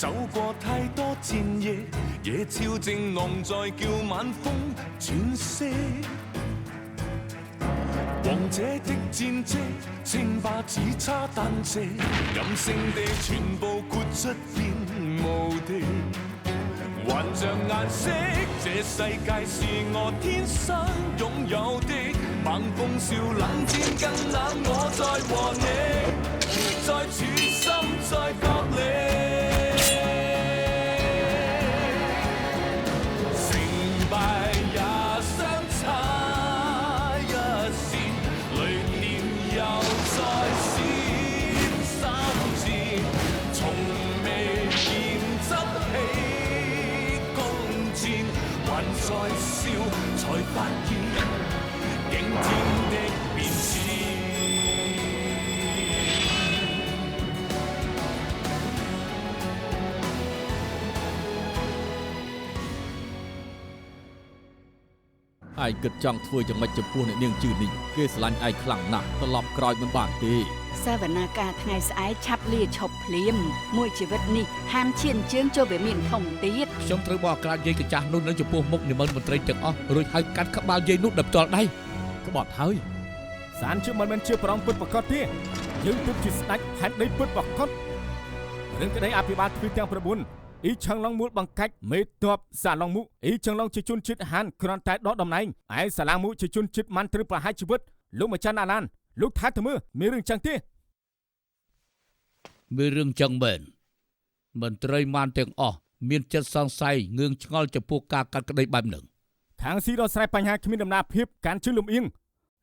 走過太多戰役，野超正浪在叫晚風轉色。王者的戰績，稱霸只差單隻，任性地全部豁出變無敵。還像顏色，這世界是我天生擁有的。猛風笑冷戰更冷，我在和你，在處心在角力。成敗也相差一線，淚點又再閃三次，從未見執起弓箭，還在笑才發現驚天的變遷。ឯគិតចង់ធ្វើយ៉ាងម៉េចចំពោះអ្នកនាងជឿនេះគេស្រឡាញ់ឯងខ្លាំងណាស់ត្រឡប់ក្រោយមិនបានទេសាវនាការថ្ងៃស្អែកឆាប់លាឈប់ភ្លាមមួយជីវិតនេះហាមឈានជើងចូលវាមានធំទៀតខ្ញុំត្រូវបកក្រាបយាយកញ្ចាស់នោះនៅចំពោះមុខនិមន្តមន្ត្រីទាំងអស់រួចហៅកាត់ក្បាលយាយនោះដល់ផ្ទាល់ដៃក្បត់ហើយសានជាមិនមែនជាប្រងពុតប្រកបទេយើងទើបជាស្ដេចហេតុដីពុតប្រកបរឿងក្តីអភិបាលទ្វីទាំង9អ៊ីឆឹងឡុងមូលបង្កាច់មេតបសាឡុងមូអ៊ីឆឹងឡុងជាជនជាតិហានគ្រាន់តែដកតំណែងឯសាឡាងមូជាជនជាតិម៉ាន់ត្រូវប្រហារជីវិតលោកម្ចាស់អាឡានលោកថាទៅមើលមានរឿងចឹងទេមានរឿងចឹងមែនមន្ត្រីម៉ានទាំងអស់មានចិត្តសង្ស័យងឿងឆ្ងល់ចំពោះការកាត់ក្តីបែបហ្នឹងខាងស៊ីដោះស្រាយបញ្ហាគ្មានដំណាភាពការជឿលំអៀង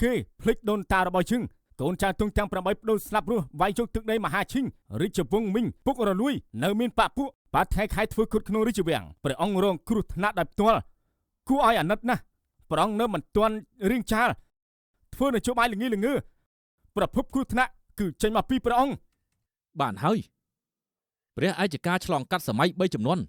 គេភ្លេចដូនតារបស់ជឹងកូនចៅទុងទាំង8ប្ដូរស្លាប់រស់វាយយកទឹកដីមហាឈិងរាជវង្សមីងពុករលួយនៅមានបពុបាត់ថ្ងៃខែធ្វើគុតក្នុងរាជវាំងព្រះអង្គរងគ្រោះថ្នាក់ដោយផ្ទាល់គួរឲ្យអាណិតណាស់ព្រះអង្គនៅមិនទាន់រៀងចាលធ្វើនយោបាយល្ងីល្ងើប្រភពគ្រោះថ្នាក់គឺចេញមកពីព្រះអង្គបានហើយព្រះឯកការឆ្លងកាត់សម័យ3ជំនាន់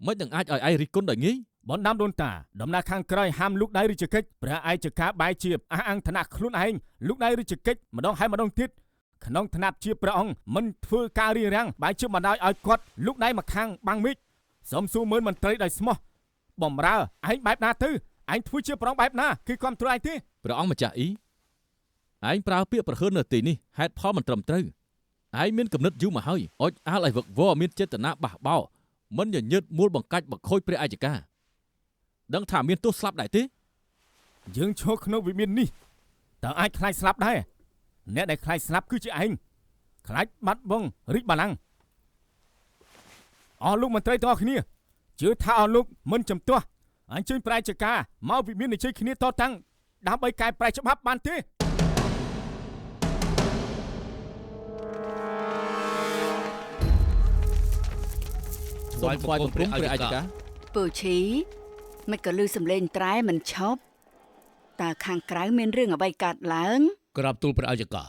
មិននឹងអាចឲ្យឯងរិះគន់ដោយងាយបណ្ដាំដូនតាដំណើរខាងក្រោយហាមលោកដៃរាជកិច្ចព្រះឯកការបែរជាអះអាងឋានៈខ្លួនឯងលោកដៃរាជកិច្ចម្ដងហើយម្ដងទៀតក្នុងឋានៈជាព្រះអង្គមិនធ្វើការរៀបរៀងបែរជាបណ្ដោយឲ្យគាត់លោកដៃមកខាងបាំងមេឃសំសួរមើលមន្ត្រីដោយស្មោះបំរើឯងបែបណាទៅឯងធ្វើជាព្រះអង្គបែបណាគឺគ្រប់គ្រងឯងទេព្រះអង្គម្ចាស់អ៊ីឯងប្រើពាក្យប្រហើននៅទីនេះហេតុផលមិនត្រឹមត្រូវឯងមានគំនិតយូរមកហើយអុចអាលឲ្យវឹកវរមានចេតនាបះបោមិនញញើតមូលបង្កាច់បខូចព្រះឯកការដឹងថាមានទោសស្លាប់ដែរទេយើងឈរក្នុងវិមាននេះតើអាចខ្លាចស្លាប់ដែរអ្នកដែលខ្លាចស្លាប់គឺជាឯងខ្លាចបាត់បង់រាជបល្ល័ង្កអស់លោកមន្ត្រីទាំងអស់គ្នាជឿថាអស់លោកមិនចំទាស់អញ្ជើញប្រែចការមកវិមាននិជ័យគ្នាតតាំងដើម្បីកែប្រែច្បាប់បានទេសូមថ្វាយបង្គំព្រះឯកការពូឈីមិនក៏លឺសំឡេងត្រែមិនឈប់តើខាងក្រៅមានរឿងអ្វីកើតឡើងក្រាបទូលព្រះឯកការ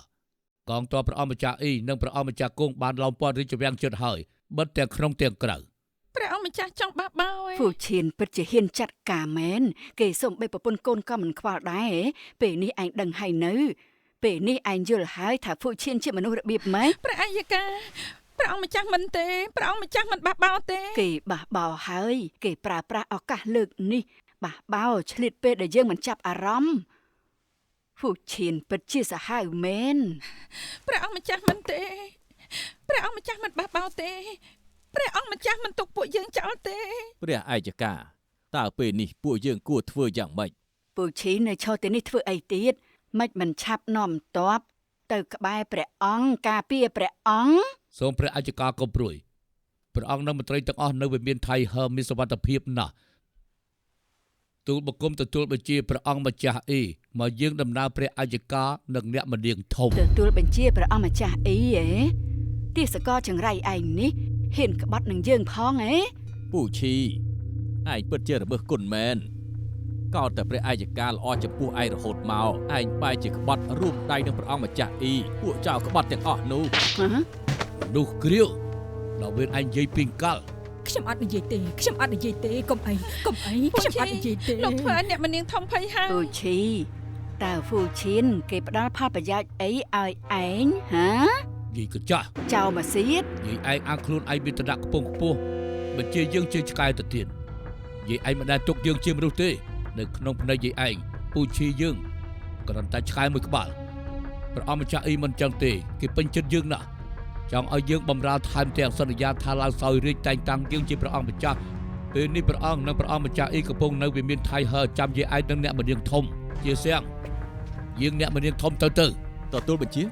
កងទ័ពព្រះអង្គម្ចាស់អ៊ីនិងព្រះអង្គម្ចាស់គង់បានឡោមព័ទ្ធរាជវាំងជិតហើយបិទទាំងក្នុងទាំងក្រៅព្រះអង្គម្ចាស់ចង់បះបោពូឈៀនពិតជាហ៊ានចាត់ការមែនគេសុំបីប្រពន្ធកូនក៏មិនខ្វល់ដែរពេលនេះឯងដឹងហើយនៅពេលនេះឯងយល់ហើយថាពូឈៀនជាមនុស្សរបៀបម៉េចព្រះឯកការព្រះអង្គម្ចាស់មិនទេព្រះអង្គម្ចាស់មិនបះបោទេគេបះបោហើយគេប្រើប្រាស់ឱកាសលើកនេះបះបោឆ្លៀតពេលដែលយើងមិនចាប់អារម្មណ៍ពូឈៀនពិតជាសាហាវមែនព្រះអង្គម្ចាស់មិនទេព្រះអង្គម្ចាស់មិនបះបោទេព្រះអង្គម្ចាស់មិនទុកពួកយើងចោលទេព្រះឯកការតើពេលនេះពួកយើងគួរធ្វើយ៉ាងម៉េចពូឈីនៅឈរទីនេះធ្វើអីទៀតមិនមិនឆាប់នាំតបទៅក្បែរព្រះអង្គការពារព្រះអង្គសូមព្រះឯកការកុំព្រួយព្រះអង្គនិងមន្ត្រីទាំងអស់នៅវិមានថៃហើមមានសុវត្ថិភាពណាស់ទូលបង្គំទទួលបញ្ជាព្រះអង្គម្ចាស់អ៊ីមកយើងដំណើរព្រះឯកការនិងអ្នកមនាងធំទទួលបញ្ជាព្រះអង្គម្ចាស់អ៊ីទាសកលចង្រៃឯងនេះហ៊ានក្បត់នឹងយើងផងពូឈីឯងពិតជារមើសគុណមែនកោតតែព្រះឯកការល្អចំពោះឯងរហូតមកឯងបែរជាក្បត់រួមដៃនឹងព្រះអង្គម្ចាស់អ៊ីពួកចៅក្បត់ទាំងអស់នោះគ្រាវដល់ពេលឯងនិយាយពីកាល់ខ្ញុំអត់និយាយទេខ្ញុំអត់និយាយទេកុំអីខ្ញុំអត់និយាយទេលោកធ្វើឲ្យអ្នកមនាងធំភ័យហើយពូឈីតើហ្វូឈៀនគេផ្ដល់ផលប្រយោជន៍អីឲ្យឯងហា យាយកញ្ចាស់ ចៅមកសៀត យាយឯងអាងខ្លួនឯងមានឋានៈខ្ពង់ខ្ពស់បញ្ជាយើងជាឆ្កែទៅទៀតយាយឯងមិនដែលទុកយើងជាមនុស្សទេនៅក្នុងភ្នែកយាយឯងពូឈីយើងគ្រាន់តែឆ្កែមួយក្បាលព្រះអង្គម្ចាស់អ៊ីមិនចឹងទេគេពេញចិត្តយើងណាស់ចង់ឲ្យយើងបំរើថែមទាំងសន្យាថាឡើងសោយរាជតែងតាំងយើងជាព្រះអង្គម្ចាស់ពេលនេះព្រះអង្គនិងព្រះអង្គម្ចាស់អ៊ីកំពុងនៅវិមានថៃហើចាំយាយឯងនិងអ្នកមនាងធំជាសៀងយើងអ្នកមនាងធំទៅទទួលបញ្ជា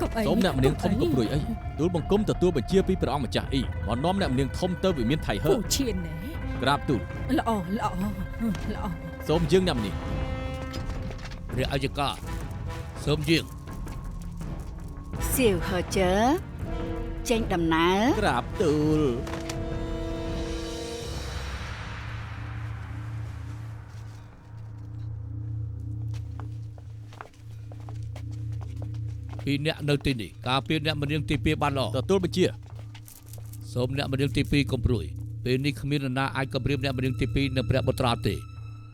កុំអី សូមអ្នកមនាងធំក៏ព្រួយអីទូលបង្គំទទួលបញ្ជាពីព្រះអង្គម្ចាស់អ៊ីមកនាំអ្នកមនាងធំទៅវិមានថៃហើ ពូឈៀនណែ ក្រាបទូល ល្អ សូមយើងអ្នកមនាង ព្រះអយកាសូមយាង សៀវហឺជើចេញដំណើរ ក្រាបទូល ពីអ្នកនៅទីនេះការពារអ្នកមនាងទី2បានល្អ ទទួលបញ្ជា សូមអ្នកមនាងទី2កុំព្រួយពេលនេះគ្មាននរណាអាចគំរាមអ្នកមនាងទី2នៅព្រះបុត្រាទេ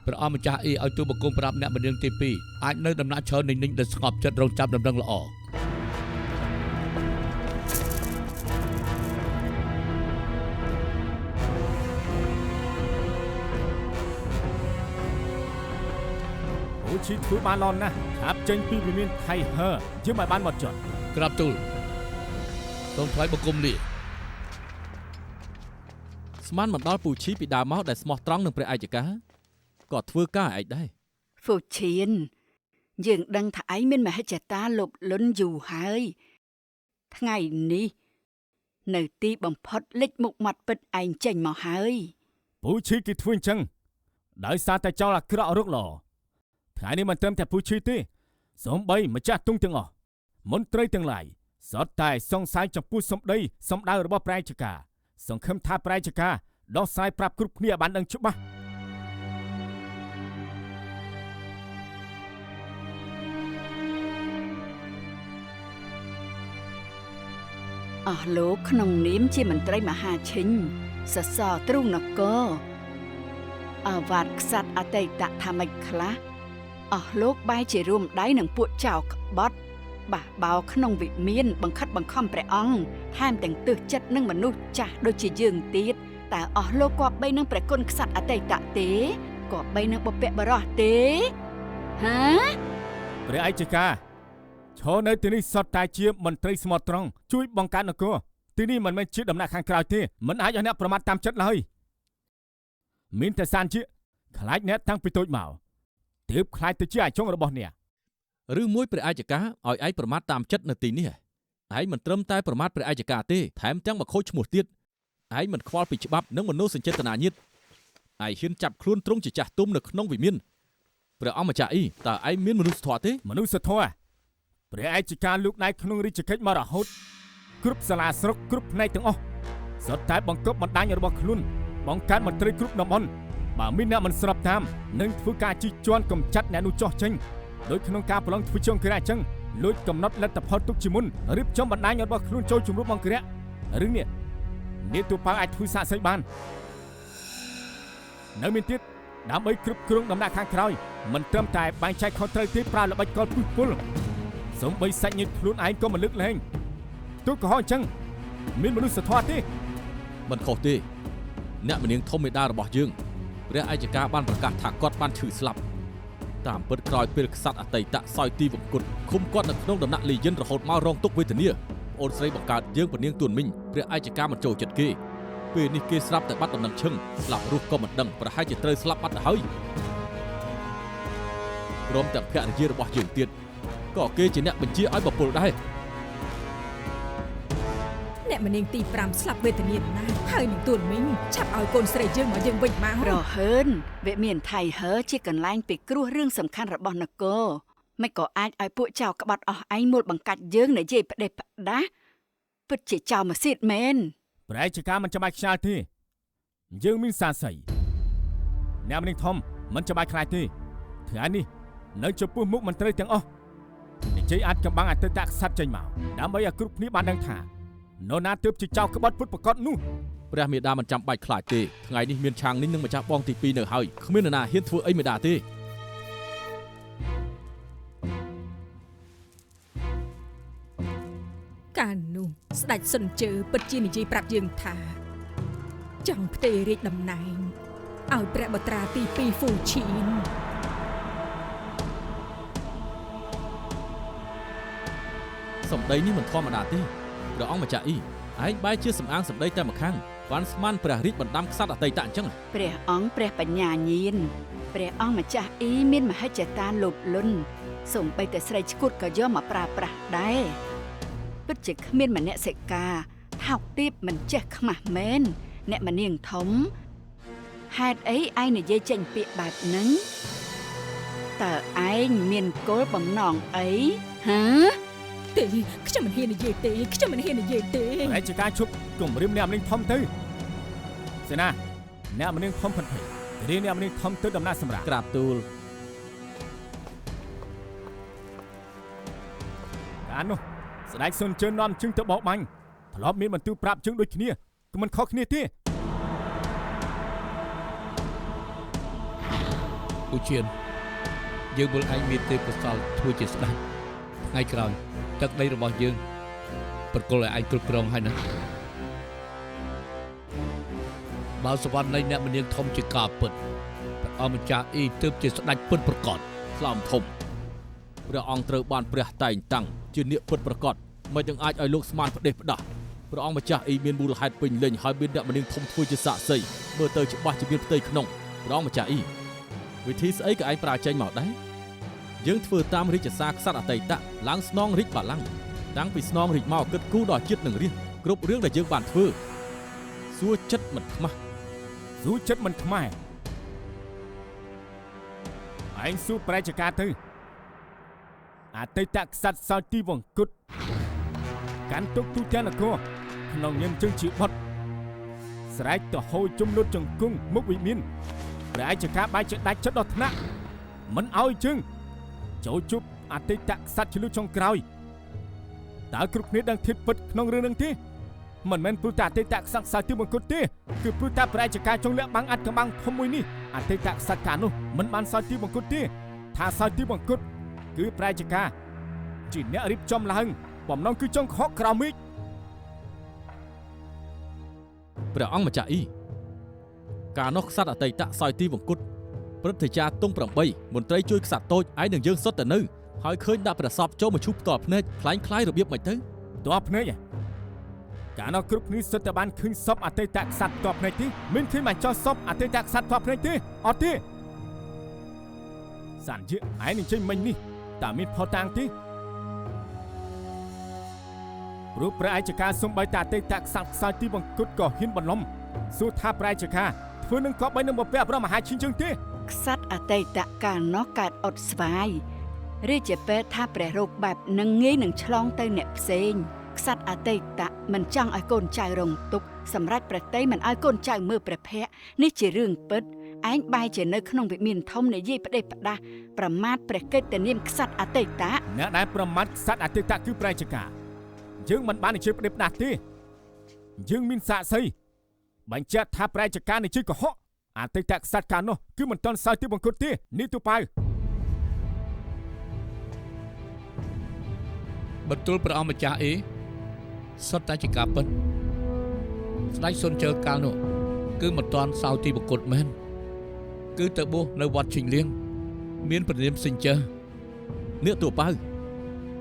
ព្រះអង្គម្ចាស់អ៊ីឲ្យទូលបង្គំប្រាប់អ្នកមនាងទី2អាចនៅដំណាក់ឈរนิ่ងៗដែលស្ងប់ចិត្តរងចាំដំណឹងល្អ ពូឈីធ្វើបានល្អណាស់ឆាប់ចេញពីវិមានថៃហើយើងឲ្យបានមកចត់ ក្រាបទូលសូមថ្វាយបង្គំលា ស្មានមិនដល់ពូឈីពីដើមមកដែលស្មោះត្រង់នឹងព្រះឯកការក៏ធ្វើការឯកដែរ ហ្វូឈៀនយើងដឹងថាឯងមានមហិច្ឆតាលោភលន់យូរហើយថ្ងៃនេះនៅទីបំផុតលេចមុខមាត់ពិតឯងចេញមកហើយ ពូឈីគេធ្វើអញ្ចឹងដោយសារតែចោលអាក្រក់រកឡថ្ងៃនេះមិនត្រឹមតែពូឈីទេសូម្បីម្ចាស់ទុងទាំងអស់មន្ត្រីទាំងឡាយសុទ្ធតែសង្ស័យចំពោះសម្ដីសម្ដៅរបស់ព្រះឯកការសង្ឃឹមថាព្រះឯកការដោះស្រាយប្រាប់គ្រប់គ្នាឲ្យបានដឹងច្បាស់ អស់លោកក្នុងនាមជាមន្ត្រីមហាឈិញសសរទ្រូងនគរអាវ៉ាតខ្សាត់អតីតថាម៉េចខ្លះអស់លោកបែរជារួមដៃនឹងពួកចៅក្បត់បះបោរក្នុងវិមានបង្ខិតបង្ខំព្រះអង្គថែមទាំងទើសចិត្តនឹងមនុស្សចាស់ដូចជាយើងទៀតតើអស់លោកគប្បីនឹងព្រះគុណខ្សាត់អតីតទេគប្បីនឹងបុព្វបុរសទេហា ព្រះឯកការឈរនៅទីនេះសុទ្ធតែជាមន្ត្រីស្មោះត្រង់ជួយបង្កើតនគរទីនេះមិនមែនជាដំណាក់ខាងក្រៅទេមិនអាចឲ្យអ្នកប្រមាថតាមចិត្តឡើយមានតែសានជាខ្លាចអ្នកតាំងពីតូចមកទើបខ្លាចទៅជាអាចុងរបស់អ្នក ឬមួយព្រះឯកការឲ្យឯងប្រមាថតាមចិត្តនៅទីនេះឯងមិនត្រឹមតែប្រមាថព្រះឯកការទេថែមទាំងមកខូចឈ្មោះទៀតឯងមិនខ្វល់ពីច្បាប់និងមនោសញ្ចេតនាញាតិឯងហ៊ានចាប់ខ្លួនទ្រង់ជាចាស់ទុំនៅក្នុងវិមានព្រះអង្គម្ចាស់អ៊ីតើឯងមានមនុស្សធម៌ទេ មនុស្សធម៌ព្រះឯកការលោកដៃក្នុងរាជកិច្ចមករហូតគ្រប់សាលាស្រុកគ្រប់ផ្នែកទាំងអស់សុទ្ធតែបង្កប់បណ្ដាញរបស់ខ្លួនបង្កើតមន្ត្រីគ្រប់តំបន់បើមានអ្នកមិនស្របតាមនឹងធ្វើការជិះជាន់កំចាត់អ្នកនោះចោះចេញដោយក្នុងការប្រឡងធ្វើជង្គរៈអញ្ចឹងលួចកំណត់លទ្ធផលទុកជាមុនរៀបចំបណ្ដាញរបស់ខ្លួនចូលជំរុំអង្គរៈរឿងនេះនាយទូប៉ៅអាចធ្វើសាកសីបាននៅមានទៀតដើម្បីគ្រប់គ្រងដំណាក់ខាងក្រោយមិនត្រឹមតែបែងចែកខុសត្រូវទេប្រើល្បិចកលពុះពុលសូម្បីសាច់ញាតិខ្លួនឯងក៏មិនលើកលែងទូកុហកអញ្ចឹងមានមនុស្សធម៌ទេ មិនខុសទេអ្នកមនាងធំមេដារបស់យើងព្រះឯកការបានប្រកាសថាគាត់បានឈឺស្លាប់តាមពិតក្រោយពេលក្សត្រអតីតសោយទីវង្គតឃុំគាត់នៅក្នុងដំណាក់លីយិនរហូតមករងទុក្ខវេទនាប្អូនស្រីបង្កើតយើងពនាងទួនមីងព្រះឯកការមិនចូលចិត្តគេពេលនេះគេស្រាប់តែបាត់ដំណឹងឈឹងស្លាប់រស់ក៏មិនដឹងប្រហែលជាត្រូវស្លាប់បាត់ទៅហើយព្រមទាំងភរិយារបស់យើងទៀតក៏គេជាអ្នកបញ្ជាឲ្យបពុលដែរ អ្នកមនាងទី5ស្លាប់វេទនាណាស់ហើយនឹងទួនមីងឆាប់ឲ្យកូនស្រីយើងមកយើងវិញមករ ហឺនវិមានថៃហើជាកន្លែងពិគ្រោះរឿងសំខាន់របស់នគរមិនក៏អាចឲ្យពួកចៅក្បត់អស់ឯងមូលបង្កាច់យើងនិយាយផ្ដេសផ្ដាស់ពិតជាចៅមកសៀតមែន ព្រះឯកការមិនចាំបាច់ខ្យាល់ទេយើងមានសាស័យអ្នកមនាងធំមិនចាំបាច់ខ្លាចទេថ្ងៃនេះនៅចំពោះមុខមន្ត្រីទាំងអស់និយាយអាចកំបាំងអតីតក្សត្រចេញមកដើម្បីឲ្យគ្រប់គ្នាបានដឹងថានរណាទើបជាចៅក្បត់ពុតប្រកបនោះ ព្រះមេដាមិនចាំបាច់ខ្លាចទេថ្ងៃនេះមានឆាងនេះនឹងម្ចាស់បងទី2នៅហើយគ្មាននរណាហ៊ានធ្វើអីមេដាទេ ស្ដេចសុនជើពិតជានិយាយប្រាប់យើងថាចង់ផ្ទេររាជតំណែងឲ្យព្រះបុត្រាទី2ហ្វូឈៀន សម្ដីនេះមិនធម្មតាទេព្រះអង្គម្ចាស់អ៊ីឯងបែរជាសំអាងសម្ដីតែម្ខាងវ៉ាន់ស្មានព្រះរាជបណ្ដាំក្សត្រអតីតអញ្ចឹង ព្រះអង្គព្រះបញ្ញាញាណព្រះអង្គម្ចាស់អ៊ីមានមហិច្ឆតាលោភលន់សូម្បីតែស្រីឆ្កួតក៏យកមកប្រើប្រាស់ដែរពិតជាគ្មានមនសិការថោកទាបមិនចេះខ្មាស់មែនអ្នកមនាងធំហេតុអីឯងនិយាយចេញពាក្យបែបហ្នឹងតើឯងមានគោលបំណងអីហ៎ ទេខ្ញុំមិនហ៊ាននិយាយទេខ្ញុំមិនហ៊ាននិយាយទេ ឯជាការជប់គំរាមអ្នកមនាងធំទៅសេនាអ្នកមនាងធំផិតភ័យរៀនអ្នកមនាងធំទៅដំណើរសម្រាប់ ក្រាបទូល អានោះស្ដេចសុនជឿននាំជើងទៅបោកបាញ់ធ្លាប់មានបន្ទូលប្រាប់ជើងដូចគ្នាគឺមិនខុសគ្នាទេ ពូឈៀនយើងមើលឯងមានទេពកោសល្យធ្វើជាស្ដេចថ្ងៃក្រោយទឹកដីរបស់យើងប្រគល់ឲ្យឯងគ្រប់គ្រងហើយណាបើសវណ្ណនៃអ្នកមនាងធំជាការពិតព្រះអង្គម្ចាស់អ៊ីទើបជាស្ដេចពិតប្រកប ថ្លើមធំព្រះអង្គត្រូវបានព្រះតែងតាំងជានាគពិតប្រកបមិនទាំងអាចឲ្យលោកស្មានផ្ដេសផ្ដាស់ព្រះអង្គម្ចាស់អ៊ីមានមូលហេតុពេញលេញហើយមានអ្នកមនាងធំធ្វើជាសាក្សីមើលទៅច្បាស់ជាមានផ្ទៃក្នុងព្រះអង្គម្ចាស់អ៊ីវិធីស្អីក៏ឯងប្រើចេញមកដែរយើងធ្វើតាមរាជសារក្សត្រអតីតឡើងស្នងរាជបល្ល័ង្កតាំងពីស្នងរាជមកគិតគូរដល់ជាតិនឹងរាជគ្រប់រឿងដែលយើងបានធ្វើសួរចិត្តមិនខ្មាស់ សួរចិត្តមិនខ្មែរឯងសួរប្រជាការទៅអតីតក្សត្រសោយទីវង្គតកាន់ទុកទូទាំងនគរក្នុងនាមជើងជាបុត្រស្រែកទៅហូរជំនុតចង្គង់មុខវិមានព្រះឯកការបាយជាដាច់ចិត្តដល់ថ្នាក់មិនឲ្យជើងចូលជួបអតីតក្សត្រជាលុចចុងក្រោយតើគ្រប់គ្នាដឹងធៀបពិតក្នុងរឿងនឹងទេមិនមែនព្រោះតែអតីតក្សត្រសោយទីវង្គតទេគឺព្រោះតែព្រះឯកការចង់លាក់បាំងអត្តកម្បាំងធំមួយនេះអតីតក្សត្រកាលនោះមិនបានសោយទីវង្គតទេថាសោយទីវង្គតគឺព្រះឯកការជាអ្នករៀបចំឡើងបំណងគឺចង់ខកក្រោមមេឃ ព្រះអង្គម្ចាស់អ៊ីកាលនោះក្សត្រអតីតសោយទីវង្គតព្រឹទ្ធាចារ្យទង់8មន្ត្រីជួយក្សត្រតូចឯងនឹងយើងសុទ្ធតែនៅហើយឃើញដាក់ប្រសពចូលមកឈូសផ្ទាល់ភ្នែកคล้ายរបៀបមិនទៅ តបភ្នែកកាលនោះគ្រប់គ្នាសុទ្ធតែបានឃើញសពអតីតក្សត្រតបភ្នែកទេមិនឃើញមកចោះសពអតីតក្សត្រតបភ្នែកទេអត់ទេសានជាឯងនឹងចេញមិញនេះតើមានផុសតាំងទេព្រោះព្រះឯកការសំបីតាអតីតក្សត្រខ្សោយទីបង្គត់ក៏ហ៊ានបន្លំសួរថាព្រះឯកការធ្វើនឹងក៏បីនឹងបំពាក់ព្រះមហាឈិញជើងទេ ក្សត្រអតីតកាលនោះកើតអត់ស្វាយរាជពេទ្យថាព្រះរោគបែបនឹងងាយនឹងឆ្លងទៅអ្នកផ្សេងក្សត្រអតីតមិនចង់ឲ្យកូនចៅរងទុក្ខសម្រាប់ប្រតិមិនឲ្យកូនចៅមើលព្រះភ័ក្រនេះជារឿងពិតឯងបែរជានៅក្នុងវិមានធំនិយាយផ្ដេសផ្ដាស់ប្រមាថព្រះកិត្តិនាមក្សត្រអតីត អ្នកដែលប្រមាថក្សត្រអតីតគឺព្រះឯកការយើងមិនបាននិយាយផ្ដេសផ្ដាស់ទេយើងមានសាក្សីបញ្ជាក់ថាព្រះឯកការនិយាយកុហកអតីតក្សត្រកាលនោះគឺមិនទាន់សោយទីបង្គត់ទេនេះទូប៉ៅ បន្ទូលព្រះអង្គម្ចាស់អ៊ីសុទ្ធតែជាការពិតស្ដេចសុនជើកាលនោះគឺមិនទាន់សោយទីបង្គត់មែនគឺទៅបួសនៅវត្តឈិញលៀងមានព្រះនាមសិញ្ជើ នាគតួប៉ៅ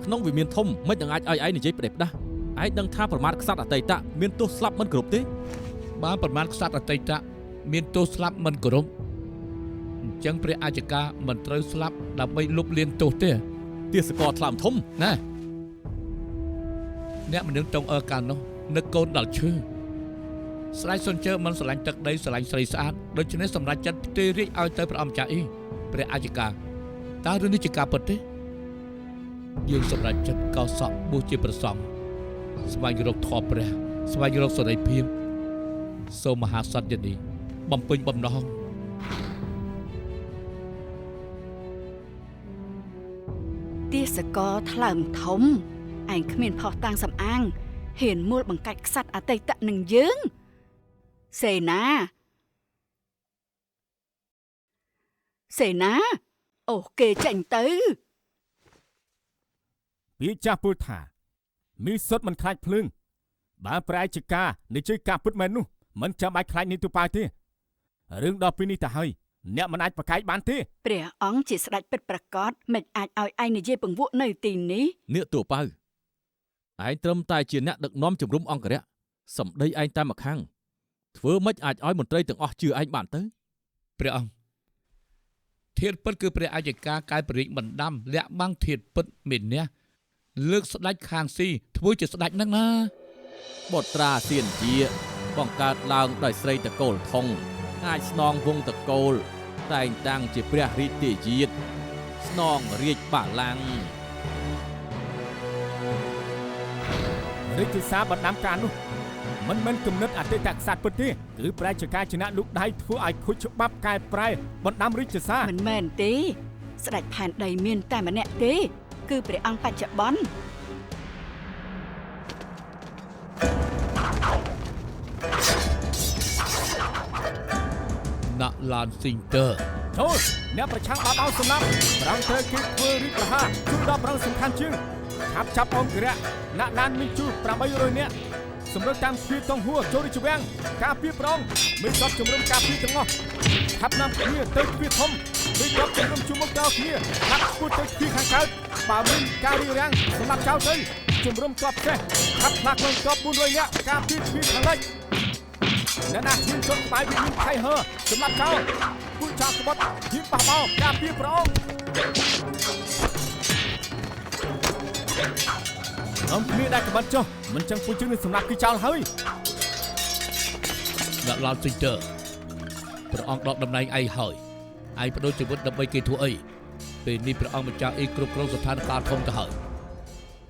ក្នុងវិមានធំមិនទាំងអាចឲ្យឯងនិយាយផ្ដេសផ្ដាស់ឯងដឹងថាប្រមាថក្សត្រអតីតមានទោសស្លាប់មិនគ្រប់ទេ បើប្រមាណក្សត្រអតីតមានទោសស្លាប់មិនគោរពអញ្ចឹងព្រះអាជ្ញាការមិនត្រូវស្លាប់ដើម្បីលុបលាងទោសទេ ទាសករថ្លើមធំ ណាអ្នកមនាងតងអើកាលនោះនឹកកូនដល់ឈឺស្ដេចសុនជើមិនស្រឡាញ់ទឹកដីស្រឡាញ់ស្រីស្អាតដូច្នេះសម្រេចចិត្តផ្ទេររាជឲ្យទៅព្រះអង្គម្ចាស់អ៊ីព្រះអាជ្ញាការតើរឿងនេះជាការពិតទេយើងសម្រេចចិត្តកោសក់បួសជាព្រះសង្ឃស្វែងរកធម៌ព្រះស្វែងរកសេរីភាពសូមមហាសន្យានីបំពេញបំណង ទាសករថ្លើមធំឯងគ្មានផុសតាំងសំអាងហ៊ានមូលបង្កាច់ក្សត្រអតីតនឹងយើងសេនាអូគេចេញទៅ ពីចាស់ពុលថាមីសុទ្ធមិនខ្លាចភ្លើង បើព្រះអាយកានិយាយការពិតមែននោះមិនចាំបាច់ខ្លាចនេះទូប៉ៅទេរឿងដល់ពេលនេះទៅហើយអ្នកមិនអាចប្រកែកបានទេ ព្រះអង្គជាស្ដេចពិតប្រាកដមិនអាចឲ្យឯងនិយាយពង្វក់នៅទីនេះ នាគទូប៉ៅឯងត្រឹមតែជាអ្នកដឹកនាំជំរុំអង្គរៈសម្ដីឯងតែម្ខាងធ្វើម៉េចអាចឲ្យមន្ត្រីទាំងអស់ជឿឯងបានទៅ ព្រះអង្គធាតុពិតគឺព្រះអាយកែប្រេកបណ្ដាំលាក់បាំងធាតុពិតមានះលើកស្ដេចខាងស៊ីធ្វើជាស្ដេចហ្នឹងណា បុត្រាសៀនជាបង្កើតឡើងដោយស្រីតកូលធំអាចស្នងវងតកូលតែងតាំងជាព្រះរាជាយាទស្នងរាជបល្ល័ង្ក រាជសារបណ្ដាំការនោះមិនមែនគំនិតអតីតក្សត្រពិតទេគឺព្រះរាជការជាអ្នកលូកដៃធ្វើឲ្យខូចច្បាប់កែប្រែបណ្ដាំរាជសារ មិនមែនទេស្ដេចផែនដីមានតែម្នាក់ទេគឺព្រះអង្គបច្ចុប្បន្ន ណាក់ឡានស៊ីងទ័រ ចូលអ្នកប្រឆាំងបាបអោសម្រាប់ប្រងត្រូវគេធ្វើរិទ្ធប្រហារជួយដល់ប្រងសំខាន់ជាងចាប់អង្គរៈអ្នកឡានមីជូ800នាក់សម្រាប់តាមទ្វារតងហួរចូលរាជវាំងការពារប្រងមានកប់ជំរុំការពារទាំងអស់ថាប់នាំគ្នាទៅទ្វារធំមានកប់ជំរុំជួរមុខដល់គ្នាហាត់ពួតទៅទ្វារខាងកើតបើមានការរៀបរៀងសម្រាប់ចោលទៅជំរុំកប់ចេះថាប់ផ្លាកក្នុងកប់400នាក់ការពារទ្វារខាងលិចអ្នកណាហ៊ានចុះក្បែរវិមានថៃហើសម្រាប់ចោលពួកចោលក្បត់ហ៊ានបះបោការពារប្រងអំគ្នាដែលក្បត់ចុះមិនចឹងពួកយើងនឹងសម្រាប់គេចោលហើយ ណាក់ឡានស៊ីងទ័រព្រះអង្គដកតំណែងឯងហើយឯងបដូរជីវិតដើម្បីគេធ្វើអីពេលនេះព្រះអង្គម្ចាស់អីគ្រប់គ្រងស្ថានភាពធំទៅហើយ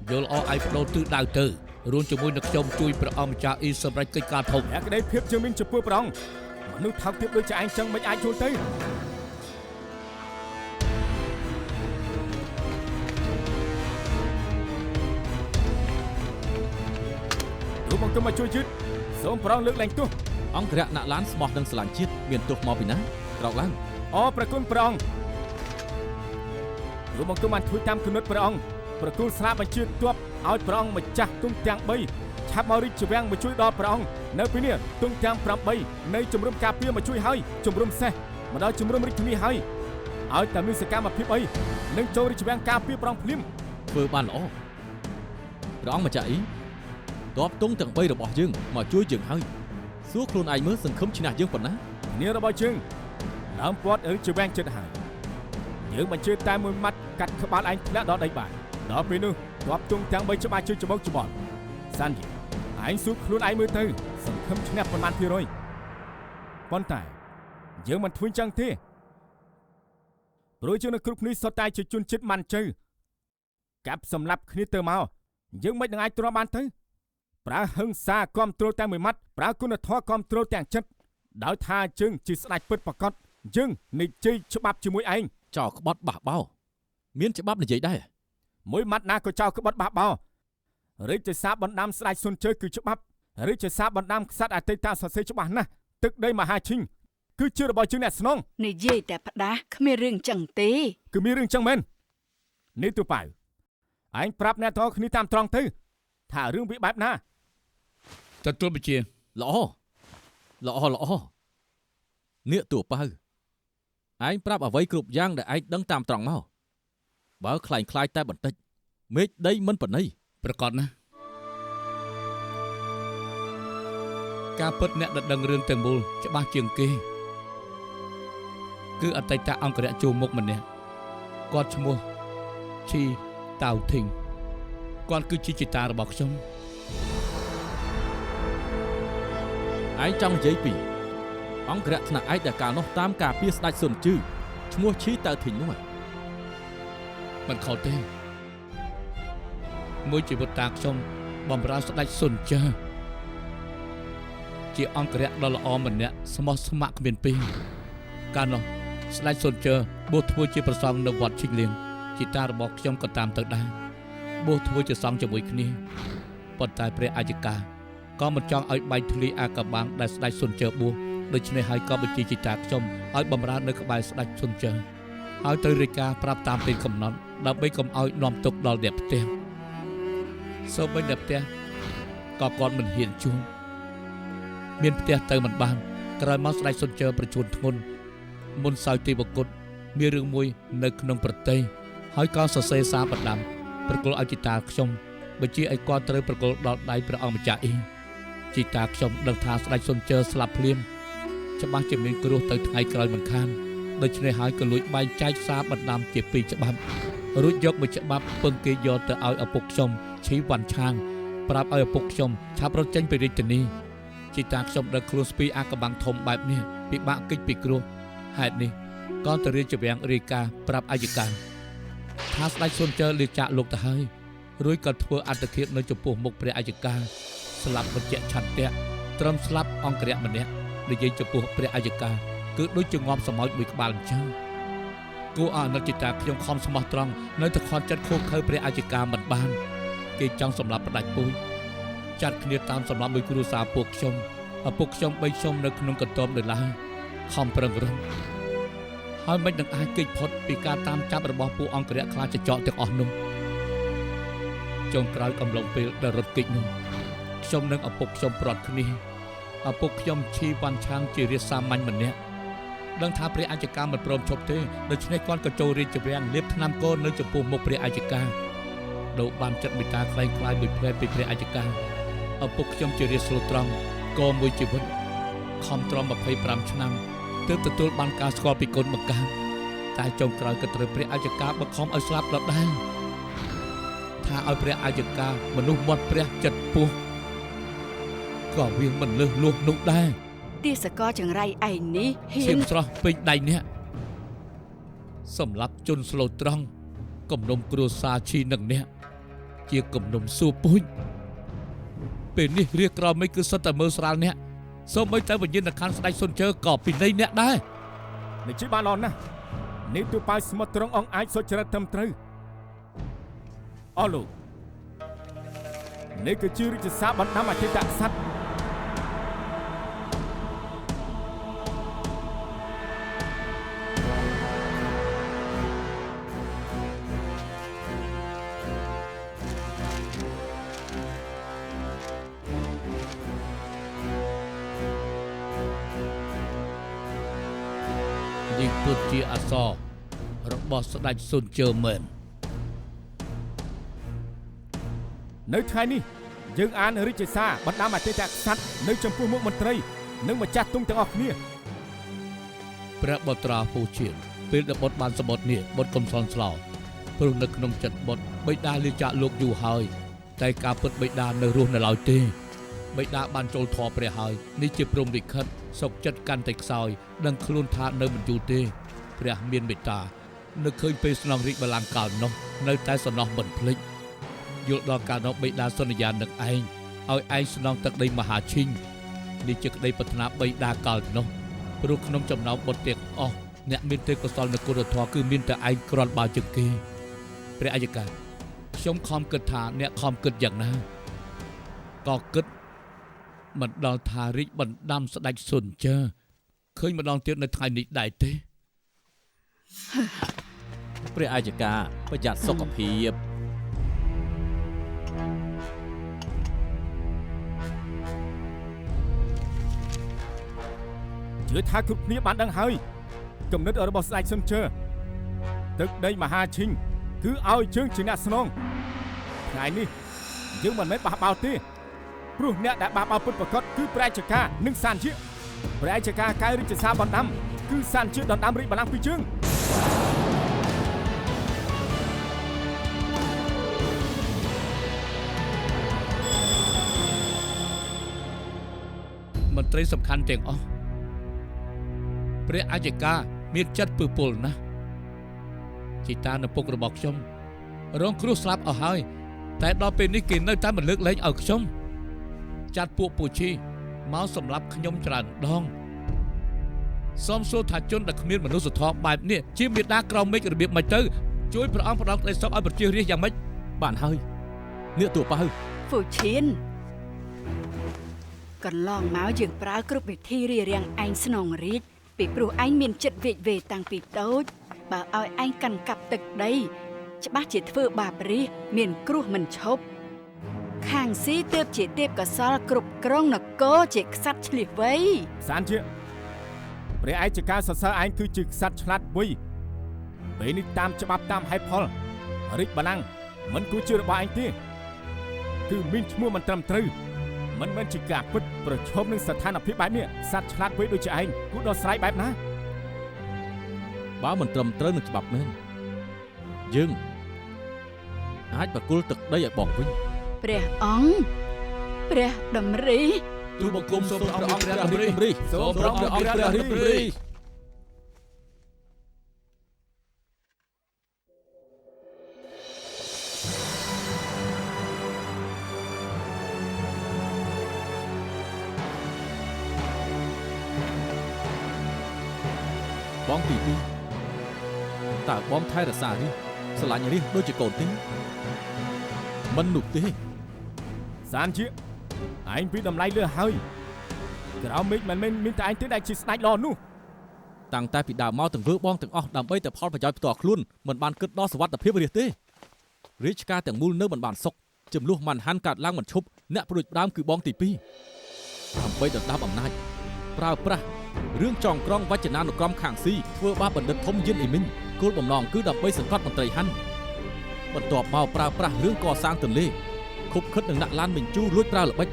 យល់អស់ឯងបដូរទិសដៅទៅរួមជាមួយនឹងខ្ញុំជួយព្រះអង្គម្ចាស់អ៊ីសម្រាប់កិច្ចការធំ អ្នកក្តីភាពយើងមានចំពោះព្រះអង្គមនុស្សថោកទាបដូចជាឯងចឹងមិនអាចយល់ទៅលោកមកមកជួយជាតិសូមប្រងលើកលែងទោស អង្គរៈណាក់ឡានស្មោះនឹងស្រឡាញ់ជាតិមានទោសមកពីណាក្រោកឡើង អរប្រគុណព្រះអង្គលោកមកបានធ្វើតាមគំនិតព្រះអង្គប្រគល់ស្លាបបញ្ជាទ័ពឲ្យព្រះអង្គម្ចាស់ទុំទាំង3ឆាប់មករាជវាំងមកជួយដល់ព្រះអង្គនៅពេលនេះទុំទាំង8នៃជំរំការពារមកជួយហើយជំរំសេះមកដល់ជំរំរាជធានីហើយឲ្យតែមានសកម្មភាពអីនឹងចូលរាជវាំងការពារព្រះអង្គភ្លាម ធ្វើបានល្អព្រះអង្គម្ចាស់អ៊ីតបទុងទាំង3របស់យើងមកជួយយើងហើយសួរខ្លួនឯងមើលសង្ឃឹមឈ្នះយើងប៉ុណ្ណា គ្នារបស់យើងដើមពាត់រាជវាំងចិត្តហើយយើងបញ្ជាតែមួយម៉ាត់កាត់ក្បាលឯងធ្លាក់ដល់ដីបានដល់ពេលនោះទ័ពទុំទាំង3ច្បាស់ជួយច្បងច្បល់សាន់យីឯងសួរខ្លួនឯងមើលទៅសង្ឃឹមឈ្នះប៉ុន្មានភាគរយប៉ុន្តែយើងមិនធ្វើចឹងទេព្រោះយើងនៅគ្រប់គ្នាសុទ្ធតែជាជនជាតិម៉ាន់ជើកាប់សម្លាប់គ្នាទៅមកយើងមិននឹងអាចទ្រាំបានទៅប្រើហិង្សាគ្រប់គ្រងតែមួយម៉ាត់ប្រើគុណធម៌គ្រប់គ្រងទាំងចិត្តដោយថាយើងជាស្ដេចពិតប្រាកដយើងនិយាយច្បាប់ជាមួយឯង ចោលក្បត់បះបោមានច្បាប់និយាយដែរ មួយម៉ាត់ណាក៏ចោលក្បត់បះបោរាជសារបណ្ដាំស្ដេចសុនជើគឺច្បាប់រាជសារបណ្ដាំក្សត្រអតីតសរសេរច្បាស់ណាស់ទឹកដីមហាឈិញគឺជារបស់យើងអ្នកស្នង និយាយតែផ្ដាស់គ្មានរឿងចឹងទេ គឺមានរឿងចឹងមែននេះទូប៉ៅឯងប្រាប់អ្នកតគ្នាតាមត្រង់ទៅថារឿងវាបែបណា ទទួលបញ្ជា ល្អនាគទូប៉ៅឯងប្រាប់អ្វីគ្រប់យ៉ាងដែលឯងដឹងតាមត្រង់មកបើខ្លាញ់ខ្លាយតែបន្តិចមេឃដីមិនប៉ុណ្ណី ប្រកាសណាការពិតអ្នកដែលដឹងរឿងទាំងមូលច្បាស់ជាងគេគឺអតីតអង្គរៈជួមុខម្នាក់គាត់ឈ្មោះឈីតាវធីងគាត់គឺជាជីតារបស់ខ្ញុំ ឯងចង់និយាយពីអង្គរៈថ្នាក់ឯកដែលកាលនោះតាមការពារស្ដេចសុនជឺឈ្មោះឈីតៅធីងនោះ មិនខុសទេមួយជីវិតតាខ្ញុំបំរើស្ដេចសុនជើជាអង្គរៈដ៏ល្អម្នាក់ស្មោះស្ម័គ្រគ្មានពីរកាលនោះស្ដេចសុនជើបួសធ្វើជាព្រះសង្ឃនៅវត្តឈិចលៀងជីតារបស់ខ្ញុំក៏តាមទៅដែរបួសធ្វើជាសង្ឃជាមួយគ្នាប៉ុន្តែព្រះអាយកាក៏មិនចង់ឲ្យបែកធ្លាយអាកាបាំងដែលស្ដេចសុនជើបួសដូច្នេះហើយក៏បញ្ជាជីតាខ្ញុំឲ្យបំរើនៅក្បែរស្ដេចសុនជើឲ្យទៅរាយការណ៍ប្រាប់តាមពេលកំណត់ដើម្បីកុំឲ្យនាំទុកដល់អ្នកផ្ទះសូម្បីអ្នកផ្ទះ ក៏គាត់មិនហ៊ានជួងមានផ្ទះទៅមិនបានក្រោយមកស្ដេចសុនជើប្រជូនធ្ងន់មុនសោយទេវគុណមានរឿងមួយនៅក្នុងប្រទេសហើយក៏សរសេរសារបណ្ដាំប្រគល់ឲ្យជីតាខ្ញុំបញ្ជាឲ្យគាត់ត្រូវប្រគល់ដល់ដៃព្រះអង្គម្ចាស់អ៊ីជីតាខ្ញុំដឹងថាស្ដេចសុនជើស្លាប់ភ្លាមច្បាស់ជាមានគ្រោះទៅថ្ងៃក្រោយមិនខានដូច្នេះហើយក៏លួចបែងចែកសារបណ្ដាំជា2ច្បាប់រួចយកមួយច្បាប់ពឹងគេយកទៅឲ្យឪពុកខ្ញុំឈីវ៉ាន់ឆាងប្រាប់ឲ្យឪពុកខ្ញុំឆាប់រត់ចេញពីរាជធានីជីតាខ្ញុំដឹកខ្លួនស្ពីអាកំបាំងធំបែបនេះពិបាកកិច្ចពីគ្រោះហេតុនេះក៏ទៅរាជវាំងរាយការណ៍ប្រាប់អัยការថាស្ដេចសុនជើលាចាកលោកទៅហើយរួចក៏ធ្វើអត្តឃាតនៅចំពោះមុខព្រះអัยការស្លាប់បញ្ជាក់ឆន្ទៈត្រឹមស្លាប់អង្គរៈម្នាក់និយាយចំពោះព្រះអัยការគឺដូចជាងាប់សម្ោចមួយក្បាលអញ្ចឹងគួរអាណិតជីតាខ្ញុំខំស្មោះត្រង់នៅតែខត់ចិត្តខូខើព្រះអัยការមិនបានគេចង់សម្លាប់ផ្ដាច់ពូជចាត់គ្នាតាមសម្លាប់មួយគ្រួសារពួកខ្ញុំឪពុកខ្ញុំ3ខ្ញុំនៅក្នុងកន្ទមដោយឡើយខំប្រឹងរឹងហើយមិននឹងអាចគេចផុតពីការតាមចាប់របស់ពួកអង្គរៈខ្លាចចកទាំងអស់នោះចុងក្រោយកំឡុងពេលដែលរត់គេចនោះខ្ញុំនិងឪពុកខ្ញុំប្រត់គ្នាឪពុកខ្ញុំឈីវ៉ាន់ឆាងជារាជសាមញ្ញម្នាក់ដឹងថាព្រះអัยការមិនព្រមឈប់ទេដូច្នេះគាត់ក៏ចូលរាជវាំងលាបថ្នាំកូននៅចំពោះមុខព្រះអัยការដូរបានចិត្តមេត្តាខ្លែងខ្លាយមួយផ្លែពីព្រះអัยការឪពុកខ្ញុំជារាជស្លូតត្រង់ក៏មួយជីវិតខំទ្រាំ25ឆ្នាំទើបទទួលបានការស្គាល់ពីគុណម្កាតែចុងក្រោយក៏ត្រូវព្រះអัยការបង្ខំឲ្យស្លាប់ដដែលថាឲ្យព្រះអัยការមនុស្សមាត់ព្រះចិត្តពោះក៏វាមិនលើសលួសនោះដែរទាសកលចង្រៃឯនេះហ៊ា ឈា ន មស្រស់ពេញដៃនេះសម្រាប់ជនស្លូតត្រង់គំនុំគ្រួសារឈីនឹងនេះជាគំនុំសួរពូជពេលនេះរៀបក្រោមមិនគឺសិតតែមើលស្រាលនេះសូម្បីតែវិញ្ញាណខណ្ឌស្ដេចសុនជើក៏ពីនៃអ្នកដែរ នេះជាបានល្អណាស់នេះទូប៉ៅស្មោះត្រង់អង្គអាចសុចរិតត្រឹមត្រូវអស់លោកនេះគឺជារាជសារបណ្ដាំអតីតក្សត្រនេះពិតជាអក្សររបស់ស្ដេចសុនជើមែន នៅថ្ងៃនេះយើងអានរាជសារបណ្ដាំអតីតក្សត្រនៅចំពោះមុខមន្ត្រីនិងម្ចាស់ទុំទាំងអស់គ្នា ព្រះបុត្រាពូជាតិពេលដែលបុត្របានសម្បត្តិនេះបុត្រកំសន់ស្លោព្រោះនៅក្នុងចិត្តបុត្របិតាលាចាកលោកយូរហើយតែការពិតបិតានៅរស់នៅឡើយទេបិតាបានចូលធម៌ព្រះហើយនេះជាព្រំលិខិតសុខចិត្តកាន់តែខ្សោយដឹងខ្លួនថានៅមិនយូរទេព្រះមានមេត្តានឹកឃើញពេលស្នងរាជបល្ល័ង្កកាលនោះនៅតែសំណោះមិនភ្លេចយល់ដល់ការនោះបិតាសន្យានឹងឯងឲ្យឯងស្នងទឹកដីមហាឈិញនេះជាក្តីប្រាថ្នាបិតាកាលនោះព្រោះក្នុងចំណោមបុត្រទាំងអស់អ្នកមានទេពកោសលនគរធម៌គឺមានតែឯងគ្រាន់បើជាងគេព្រះអัยការខ្ញុំខំគិតថាអ្នកខំគិតយ៉ាងណាក៏គិតមិនដល់ថារាជបណ្ដាំស្ដេចសុនជើឃើញម្ដងទៀតនៅថ្ងៃនេះដែរទេ ព្រះអัยការប្រយ័ត្នសុខភាព ជឿថាគ្រប់គ្នាបានដឹងហើយគំនិតរបស់ស្ដេចសុនជើទឹកដីមហាឈិញគឺឲ្យជើងជាអ្នកស្នងថ្ងៃនេះយើងមិនមែនបះបោរទេព្រោះអ្នកដែលបះបោរពិតប្រាកដគឺព្រះអัยការនិងសានជាព្រះអัยការកៅរាជសារបណ្ដាំគឺសានជាដណ្ដើមរាជបល្ល័ង្កពីជើង មន្ត្រីសំខាន់ទាំងអស់ព្រះអัยការមានចិត្តពើពលណាស់ជីតានៅពុករបស់ខ្ញុំរងគ្រោះស្លាប់អស់ហើយតែដល់ពេលនេះគេនៅតែមិនលើកលែងឲ្យខ្ញុំចាត់ពួកពូឈីមកសម្លាប់ខ្ញុំច្រើនដងសូមសួរថាជនដែលគ្មានមនុស្សធម៌បែបនេះជាមេដាក្រមមេឃរបៀបម៉េចទៅជួយព្រះអង្គផ្ដល់ក្តីសុខឲ្យប្រជារាស្ត្រយ៉ាងម៉េច បានហើយនាគទូប៉ៅ ហ្វូឈៀនកន្លងមកយើងប្រើគ្រប់វិធីរៀបរៀងឯងស្នងរាជពីព្រោះឯងមានចិត្តវេកវេតាំងពីតូចបើឲ្យឯងកាន់កាប់ទឹកដីច្បាស់ជាធ្វើបាបរាជមានគ្រោះមិនឈប់ ខាងស៊ីទើបជាទេពកោសលគ្រប់គ្រងនគរជាក្សត្រឆ្លៀសវៃ សានជាព្រះឯកការសរសើរឯងគឺជាក្សត្រឆ្លាតវៃពេលនេះតាមច្បាប់តាមហេតុផលរាជបល្ល័ង្កមិនគួរជារបស់ឯងទេគឺមានឈ្មោះមិនត្រឹមត្រូវមិនមែនជាការពិតប្រឈមនឹងស្ថានភាពបែបនេះក្សត្រឆ្លាតវៃដូចជាឯងគួរដោះស្រាយបែបណា បើមិនត្រឹមត្រូវនឹងច្បាប់មែនយើងអាចបកគលទឹកដីឲ្យបងវិញ ព្រះអង្គព្រះតម្រី ទូលបង្គំសូមព្រះអង្គព្រះតម្រីសូមព្រះអង្គព្រះរាជតម្រី បងទី2តើបងថែរក្សារាជស្រឡាញ់រាជដូចជាកូនទេមិននោះទេ សានជាឯងពីតម្លៃលើហើយក្រៅមេឃមិនមែនមានតែឯងទេដែលជាស្ដេចល្អនោះ តាំងតែពីដើមមកទាំងធ្វើបងទាំងអស់ដើម្បីតែផលប្រយោជន៍ផ្ទាល់ខ្លួនមិនបានគិតដល់សុវត្ថិភាពរាជទេរាជការទាំងមូលនៅមិនបានសុខចំនួនមិនហាន់កាត់ឡើងមិនឈប់អ្នកប្រួចផ្ដើមគឺបងទី2ដើម្បីដណ្ដើមអំណាចប្រើប្រាស់រឿងចងក្រងវចនានុក្រមខាងស៊ីធ្វើបាបបណ្ឌិតធំយិនអ៊ីមីងគោលបំណងគឺដើម្បីសង្កត់មន្ត្រីហាន់បន្ទាប់មកប្រើប្រាស់រឿងកសាងទន្លេខុបខិតនឹងដាក់ឡានមិញជូរួចប្រើល្បិច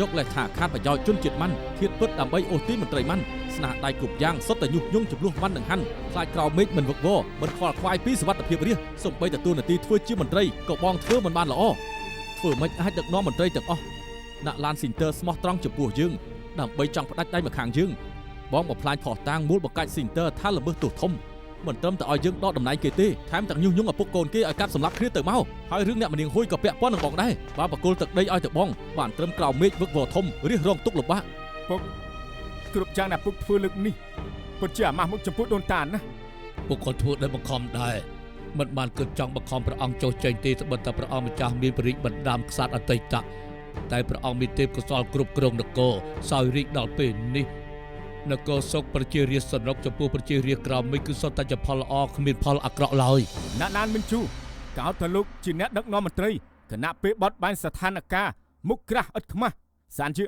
យកលេសថាខាតប្រយោជន៍ជនជាតិម៉ាន់ធៀបពិតដើម្បីអូសទីមន្ត្រីម៉ាន់ស្នាដៃគ្រប់យ៉ាងសុទ្ធតែញុះញង់ចំនួនម៉ាន់នឹងហាន់ខ្លាចក្រោមមេឃមិនវឹកវរមិនខ្វល់ខ្វាយពីសុវត្ថិភាពរាជសូម្បីតែទួលនីតិធ្វើជាមន្ត្រីក៏បងធ្វើមិនបានល្អធ្វើមិនអាចដឹកនាំមន្ត្រីទាំងអស់ដាក់ឡានស៊ីនទ័រស្មោះត្រង់ចំពោះយើងដើម្បីចង់ផ្ដាច់ដៃមកខាងយើងបងបំផ្លាញផោះតាំងមូលបង្កាច់ស៊ីនទ័រថាល្មើសទោសធំមិនត្រឹមតែឲ្យយើងដកតំណែងគេទេថែមទាំងញុះញង់ឪពុកកូនគេឲ្យកាប់សម្លាប់គ្នាទៅមកហើយរឿងអ្នកមនាងហួយក៏ពាក់ព័ន្ធនឹងបងដែរបើបកគលទឹកដីឲ្យទៅបងបានត្រឹមក្រោមមេឃវឹកវរធំរិះរងទុកលំបាក ពុកគ្រប់យ៉ាងដែលពុកធ្វើលើកនេះពិតជាអាម៉ាស់មុខចំពោះដូនតាណា ពុកក៏ធ្វើដោយបង្ខំដែរមិនបានគិតចង់បង្ខំព្រះអង្គចុះចេញទេត្បិតតែព្រះអង្គម្ចាស់មានព្រះរាជបណ្ដាំក្សត្រអតីតតែព្រះអង្គមានទេពកោសល្យគ្រប់គ្រងនគរសោយរាជដល់ពេលនេះនគរសុខប្រជារាស្ត្រសរុបចំពោះប្រជារាស្ត្រក្រោមនេះគឺសុទ្ធតែជាផលល្អគ្មានផលអាក្រក់ឡើយ អ្នកណានមិនជូកោតទៅលោកជាអ្នកដឹកនាំមន្ត្រីគណៈពេលបត់បែនស្ថានភាពមុខក្រាស់ឥតខ្មាស់សានជា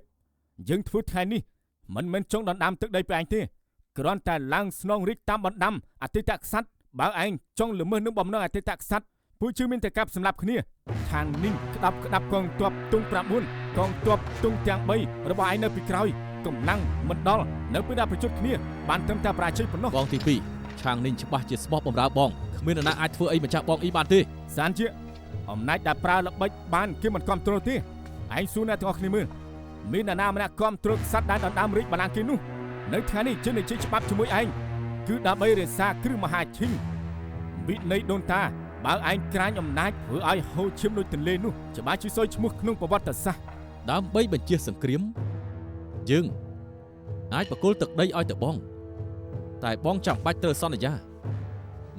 យើងធ្វើថ្ងៃនេះមិនមែនចង់ដណ្ដើមទឹកដីពីឯងទេគ្រាន់តែឡើងស្នងរាជតាមបណ្ដាំអតីតក្សត្របើឯងចង់ល្មើសនឹងបំណងអតីតក្សត្រពួកជឿមានតែកាប់សម្លាប់គ្នាខាងនេះក្តាប់កងទ័ពទុង9កងទ័ពទុងទាំង3របស់ឯងនៅពីក្រោយកម្លាំងមិនដល់នៅពេលដែលប្រជុំគ្នាបានត្រឹមតែប្រាជ័យប៉ុណ្ណោះ បងទី2ឆាងនេះច្បាស់ជាស្បោះបំរើបងគ្មាននរណាអាចធ្វើអីម្ចាស់បងអ៊ីបានទេ សានជាអំណាចដែលប្រើល្បិចបានគេមិនគ្រប់គ្រងទេឯងសួរអ្នកទាំងអស់គ្នាមើលមាននរណាម្នាក់គ្រប់គ្រងសត្វដែលដណ្ដើមរាជបល្ល័ង្កគេនោះនៅថ្ងៃនេះជានិច្ចច្បាប់ជាមួយឯងគឺដើម្បីរក្សាគ្រឹះមហាឈិញវិន័យដូនតាបើឯងក្រាញអំណាចធ្វើឲ្យហូរឈាមដូចទន្លេនោះច្បាស់ជាសោយឈ្មោះក្នុងប្រវត្តិសាស្ត្រ ដើម្បីបញ្ជាសង្គ្រាមយើងអាចបកគលទឹកដីឲ្យទៅបងតែបងចាំបាច់ត្រូវសន្យា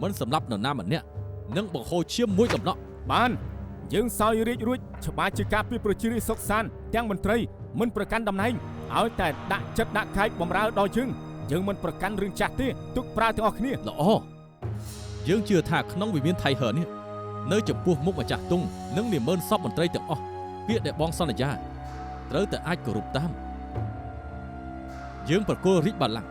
មិនសម្លាប់នរណាម្នាក់និងបង្ហូរឈាមមួយដំណក់ បានយើងសោយរាជរួចច្បាស់ជាការពីប្រជារាស្ត្រសុខសាន្តទាំងមន្ត្រីមិនប្រកាន់តំណែងឲ្យតែដាក់ចិត្តដាក់កាយបំរើដល់យើងមិនប្រកាន់រឿងចាស់ទេទុកប្រើទាំងអស់គ្នា ល្អយើងជឿថាក្នុងវិមានថៃហឺនេះនៅចំពោះមុខម្ចាស់ទុងនិងនាម៉ឺនសពមន្ត្រីទាំងអស់ពាក្យដែលបងសន្យាត្រូវតែអាចគោរពតាមយើងប្រគល់រាជបល្ល័ង្ក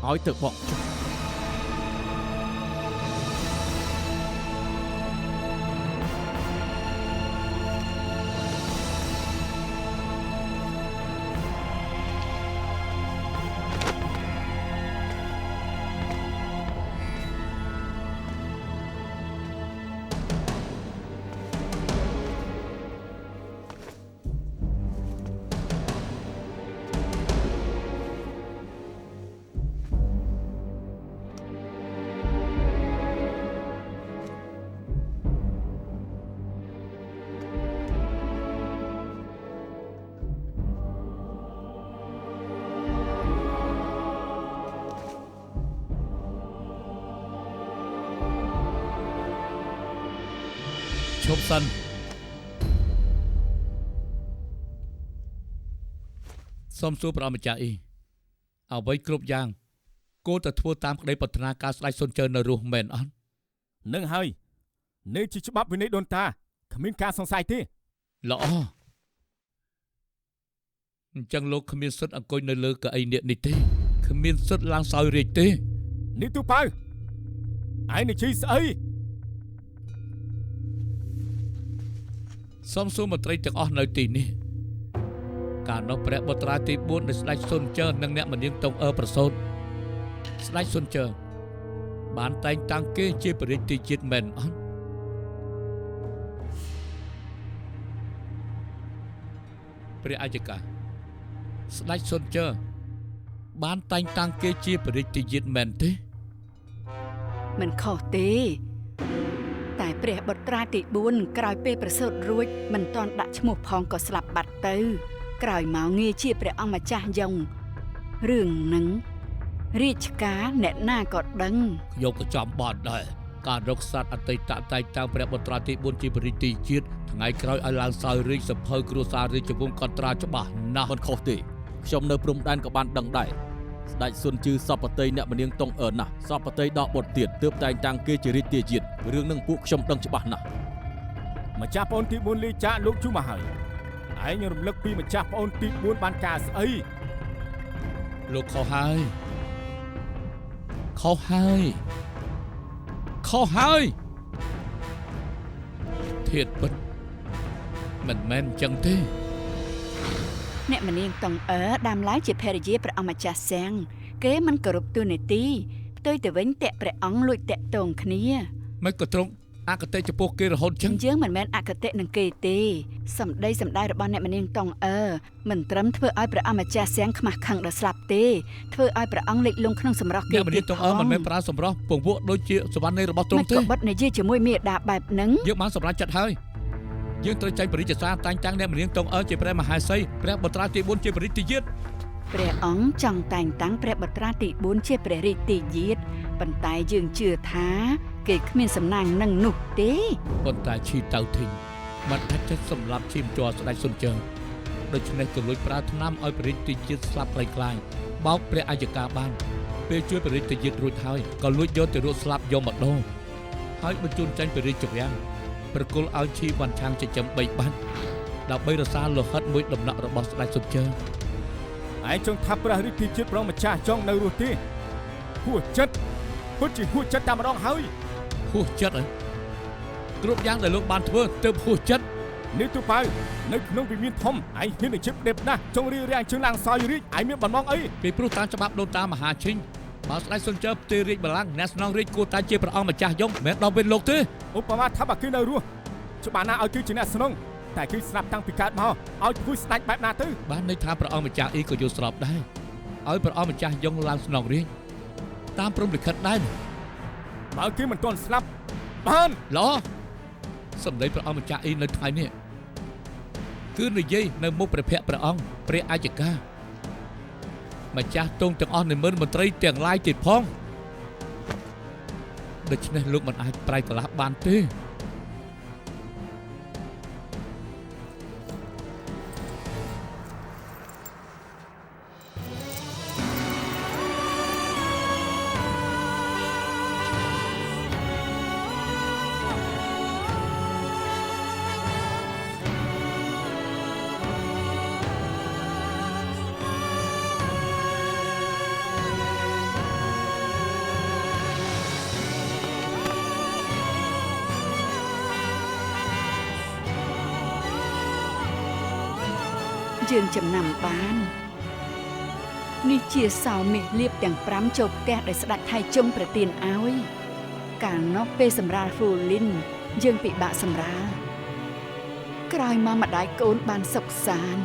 ឲ្យទៅបងចុះ ឈប់សិនសូមសួរព្រះម្ចាស់អ៊ីអ្វីគ្រប់យ៉ាងគួរតែធ្វើតាមក្តីប្រាថ្នាការស្ដេចសុនជើនៅរស់មែនអត់ នឹងហើយ នេះជាច្បាប់វិន័យដូនតាគ្មានការសង្ស័យទេល្អអញ្ចឹងលោកគ្មានសិទ្ធិអង្គុយនៅលើកៅអីនេះទេគ្មានសិទ្ធិឡើងសោយរាជទេនេះទូប៉ៅឯងនិយាយស្អីសូមសួរមន្ត្រីទាំងអស់នៅទីនេះកាលនោះព្រះបុត្រាទី4នៃស្ដេចសុនជើនិងអ្នកមនាងតុងអឺប្រសូតស្ដេចសុនជើបានតែងតាំងគេជាព្រះរាជទីជាតិមែនអត់ព្រះអាយកាស្ដេចសុនជើបានតែងតាំងគេជាព្រះរាជទីជាតិមែនទេមិនខុសទេតែព្រះបុត្រាទី4ក្រោយពេលប្រសូតរួចមិនទាន់ដាក់ឈ្មោះផងក៏ស្លាប់បាត់ទៅក្រោយមកងារជាព្រះអង្គម្ចាស់យ៉ុងរឿងនឹងរាជការអ្នកណាក៏ដឹងខ្ញុំក៏ចាំបាត់ដែរការរកសัตว์អតីតតែងតាំងព្រះបុត្រាទី4ជាព្រះរាជទីជាតិថ្ងៃក្រោយឲ្យឡើងសោយរាជសភៅគ្រួសាររាជវង្សកត្រាច្បាស់ណាស់មិនខុសទេខ្ញុំនៅព្រំដែនក៏បានដឹងដែរស្ដេចស៊ុនជឺសពតិអ្នកមនាងតុងអឺណាស់សពតិដកបុតទៀតទើបតែងតាំងគេជារាជទាជាតិរឿងនឹងពួកខ្ញុំដឹងច្បាស់ណាស់ម្ចាស់ប្អូនទី4លាចាកលោកជុំមកហើយឯងរំលឹកពីម្ចាស់ប្អូនទី4បានការស្អីលោកខុសហើយខុសហើយខុសហើយធាតុពិតមិនមែនអញ្ចឹងទេអ្នកមនាងតុងអឺដើមឡើយជាភរិយាព្រះអង្គម្ចាស់សាំងគេមិនគោរពទូនីតិផ្ទុយទៅវិញតាក់ព្រះអង្គលួចតាក់ទងគ្នាមិនក៏ត្រង់អកតេចំពោះគេរហូតចឹងយើងមិនមែនអកតេនឹងគេទេសម្ដីរបស់អ្នកមនាងតុងអឺមិនត្រឹមធ្វើឲ្យព្រះអង្គម្ចាស់សាំងខ្មាស់ខឹងដល់ស្លាប់ទេធ្វើឲ្យព្រះអង្គលិចលង់ក្នុងសម្រស់គេអ្នកមនាងតុងអឺមិនមែនប្រើសម្រស់ពងវក់ដូចជាសវណ្ណនៃរបស់ទ្រង់ទេមិនក៏បិទនិយាយជាមួយមេដាបែបហ្នឹងយើងបានសម្រេចចិត្តហើយយើងត្រូវចេញបរិយាសាតែងតាំងអ្នកមនាងតុងអឺជាព្រះមហាសីព្រះបុត្រាទី4ជាព្រះរាជទីជាតិព្រះអង្គចង់តែងតាំងព្រះបុត្រាទី4ជាព្រះរាជទីជាតិប៉ុន្តែយើងជឿថាគេគ្មានសំណាងនឹងនោះទេប៉ុន្តែឈីតៅធីងបានដាច់ចិត្តសម្លាប់ឈីមជ័រស្ដេចសុនជើដូច្នេះក៏លួចប្រើថ្នាំឲ្យព្រះរាជទីជាតិស្លាប់ខ្លាំងៗបោកព្រះអាយកាបានពេលជួយព្រះរាជទីជាតិរួចហើយក៏លួចយកទៅរត់ស្លាប់យកម្ដងហើយបញ្ជូនចេញព្រះរាជវាំងប្រគល់ឲ្យឈីវ៉ាន់ឆាងចិញ្ចឹម3បាច់ដើម្បីរក្សាលោហិតមួយដំណាក់របស់ស្ដេចសុនជើឯងចង់ថាព្រះរាជទីជាតិប្រងម្ចាស់ចង់នៅរស់ទេហួសចិត្តពិតជាហួសចិត្តតែម្ដងហើយហួសចិត្តហ៎គ្រប់យ៉ាងដែលលោកបានធ្វើទើបហួសចិត្តនេះទូប៉ៅនៅក្នុងវិមានធំឯងហ៊ាននឹងជិបដេបណាស់ចង់រៀបរៀងជើងឡើងសោយរាជឯងមានបំណងអីពីព្រោះតាមច្បាប់ដូនតាមហាឈិញបើស្ដេចសុនជើផ្ទេររាជបល្ល័ង្កអ្នកស្នងរាជគួរតែជាព្រះអង្គម្ចាស់យងមិនដល់ពេលលោកទេឧបមាថាបើគេនៅរស់ច្បាស់ណាស់ឲ្យគេជាអ្នកស្នងតែគេស្លាប់តាំងពីកើតមកឲ្យធ្វើស្ដេចបែបណាទៅបានន័យថាព្រះអង្គម្ចាស់អ៊ីក៏យល់ស្របដែរឲ្យព្រះអង្គម្ចាស់យងឡើងស្នងរាជតាមព្រំលិខិតដែរបើគេមិនទាន់ស្លាប់បានល្អសម្ដីព្រះអង្គម្ចាស់អ៊ីនៅថ្ងៃនេះគឺនិយាយនៅមុខព្រះភ័ក្ត្រព្រះអង្គព្រះអាយកាម្ចាស់ទងទាំងអស់នៃមន្ត្រីទាំងឡាយទៀតផងដូច្នេះលោកមិនអាចប្រែកលាស់បានទេយើងចំណាំបាននេះជាសោមាសលៀបទាំង5ចូលផ្ទះដែលស្ដេចថៃជុងប្រទានឲ្យកាលនោះពេលសម្រាលហ្វូលីនយើងពិបាកសម្រាលក្រោយមកម្ដាយកូនបានសុខសាន្ត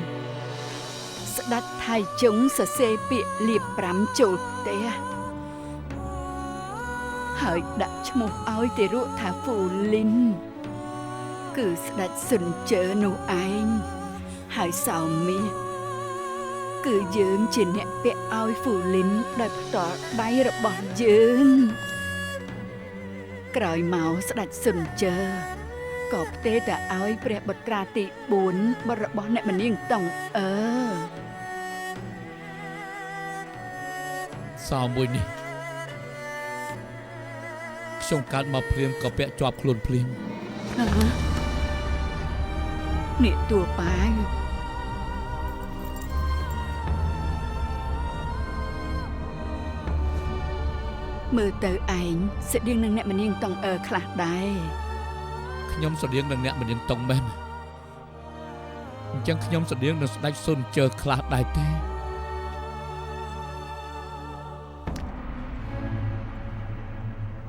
ស្ដេចថៃជុងសរសេរពាក្យលៀប5ចូលផ្ទះហើយដាក់ឈ្មោះឲ្យទារកថាហ្វូលីនគឺស្ដេចស៊ុនជើនោះឯងហើយសោមាសគឺយើងជាអ្នកពាក់ឲ្យហ្វូលីនដោយផ្ទាល់ដៃរបស់យើងក្រោយមកស្ដេចស៊ុនជើក៏ផ្ទេរតែឲ្យព្រះបុត្រាទី4បុត្ររបស់អ្នកមនាងតុងអឺសោមួយនេះខ្ញុំកើតមកភ្លាមក៏ពាក់ជាប់ខ្លួនភ្លាម អ្នកតួប៉ាវមើលទៅឯងស្តៀងនឹងអ្នកម្នាងតង់អឺខ្លះដែរ ខ្ញុំស្តៀងនឹងអ្នកម្នាងតុងមែនអញ្ចឹងខ្ញុំស្តៀងនឹងស្ដេចស៊ុនជើខ្លះដែរទេ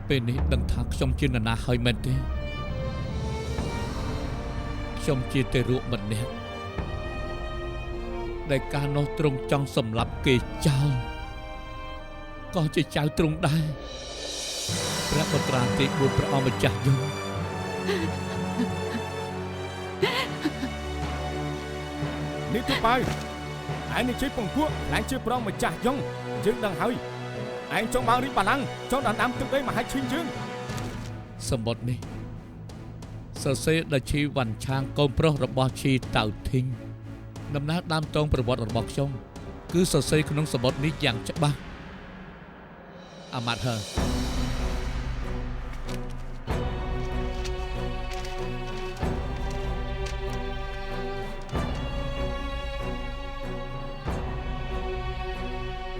ពេលនេះដឹងថាខ្ញុំជានរណាហើយមែនទេខ្ញុំជាទេរុម្នាក់ដែលការនោះទ្រង់ចង់សម្លាប់គេចោលក៏ជាចៅទ្រង់ដែរព្រះបុត្រាទី4ព្រះអង្គម្ចាស់យងនេះទូប៉ៅឯងនេះជាពងពួកឡើងជាប្រងម្ចាស់យងយើងដឹងហើយឯងចង់បានរីកបល្ល័ង្កចង់ដណ្ដើមទឹកដីមហាឈិញយើងសម្បត្តិនេះសរសេរដល់ឈីវ៉ាន់ឆាងកូនប្រុសរបស់ឈីតៅធីងដំណើរដើមតងប្រវត្តិរបស់ខ្ញុំគឺសរសេរក្នុងសម្បត្តិនេះយ៉ាងច្បាស់អាម៉ាត់ហឺ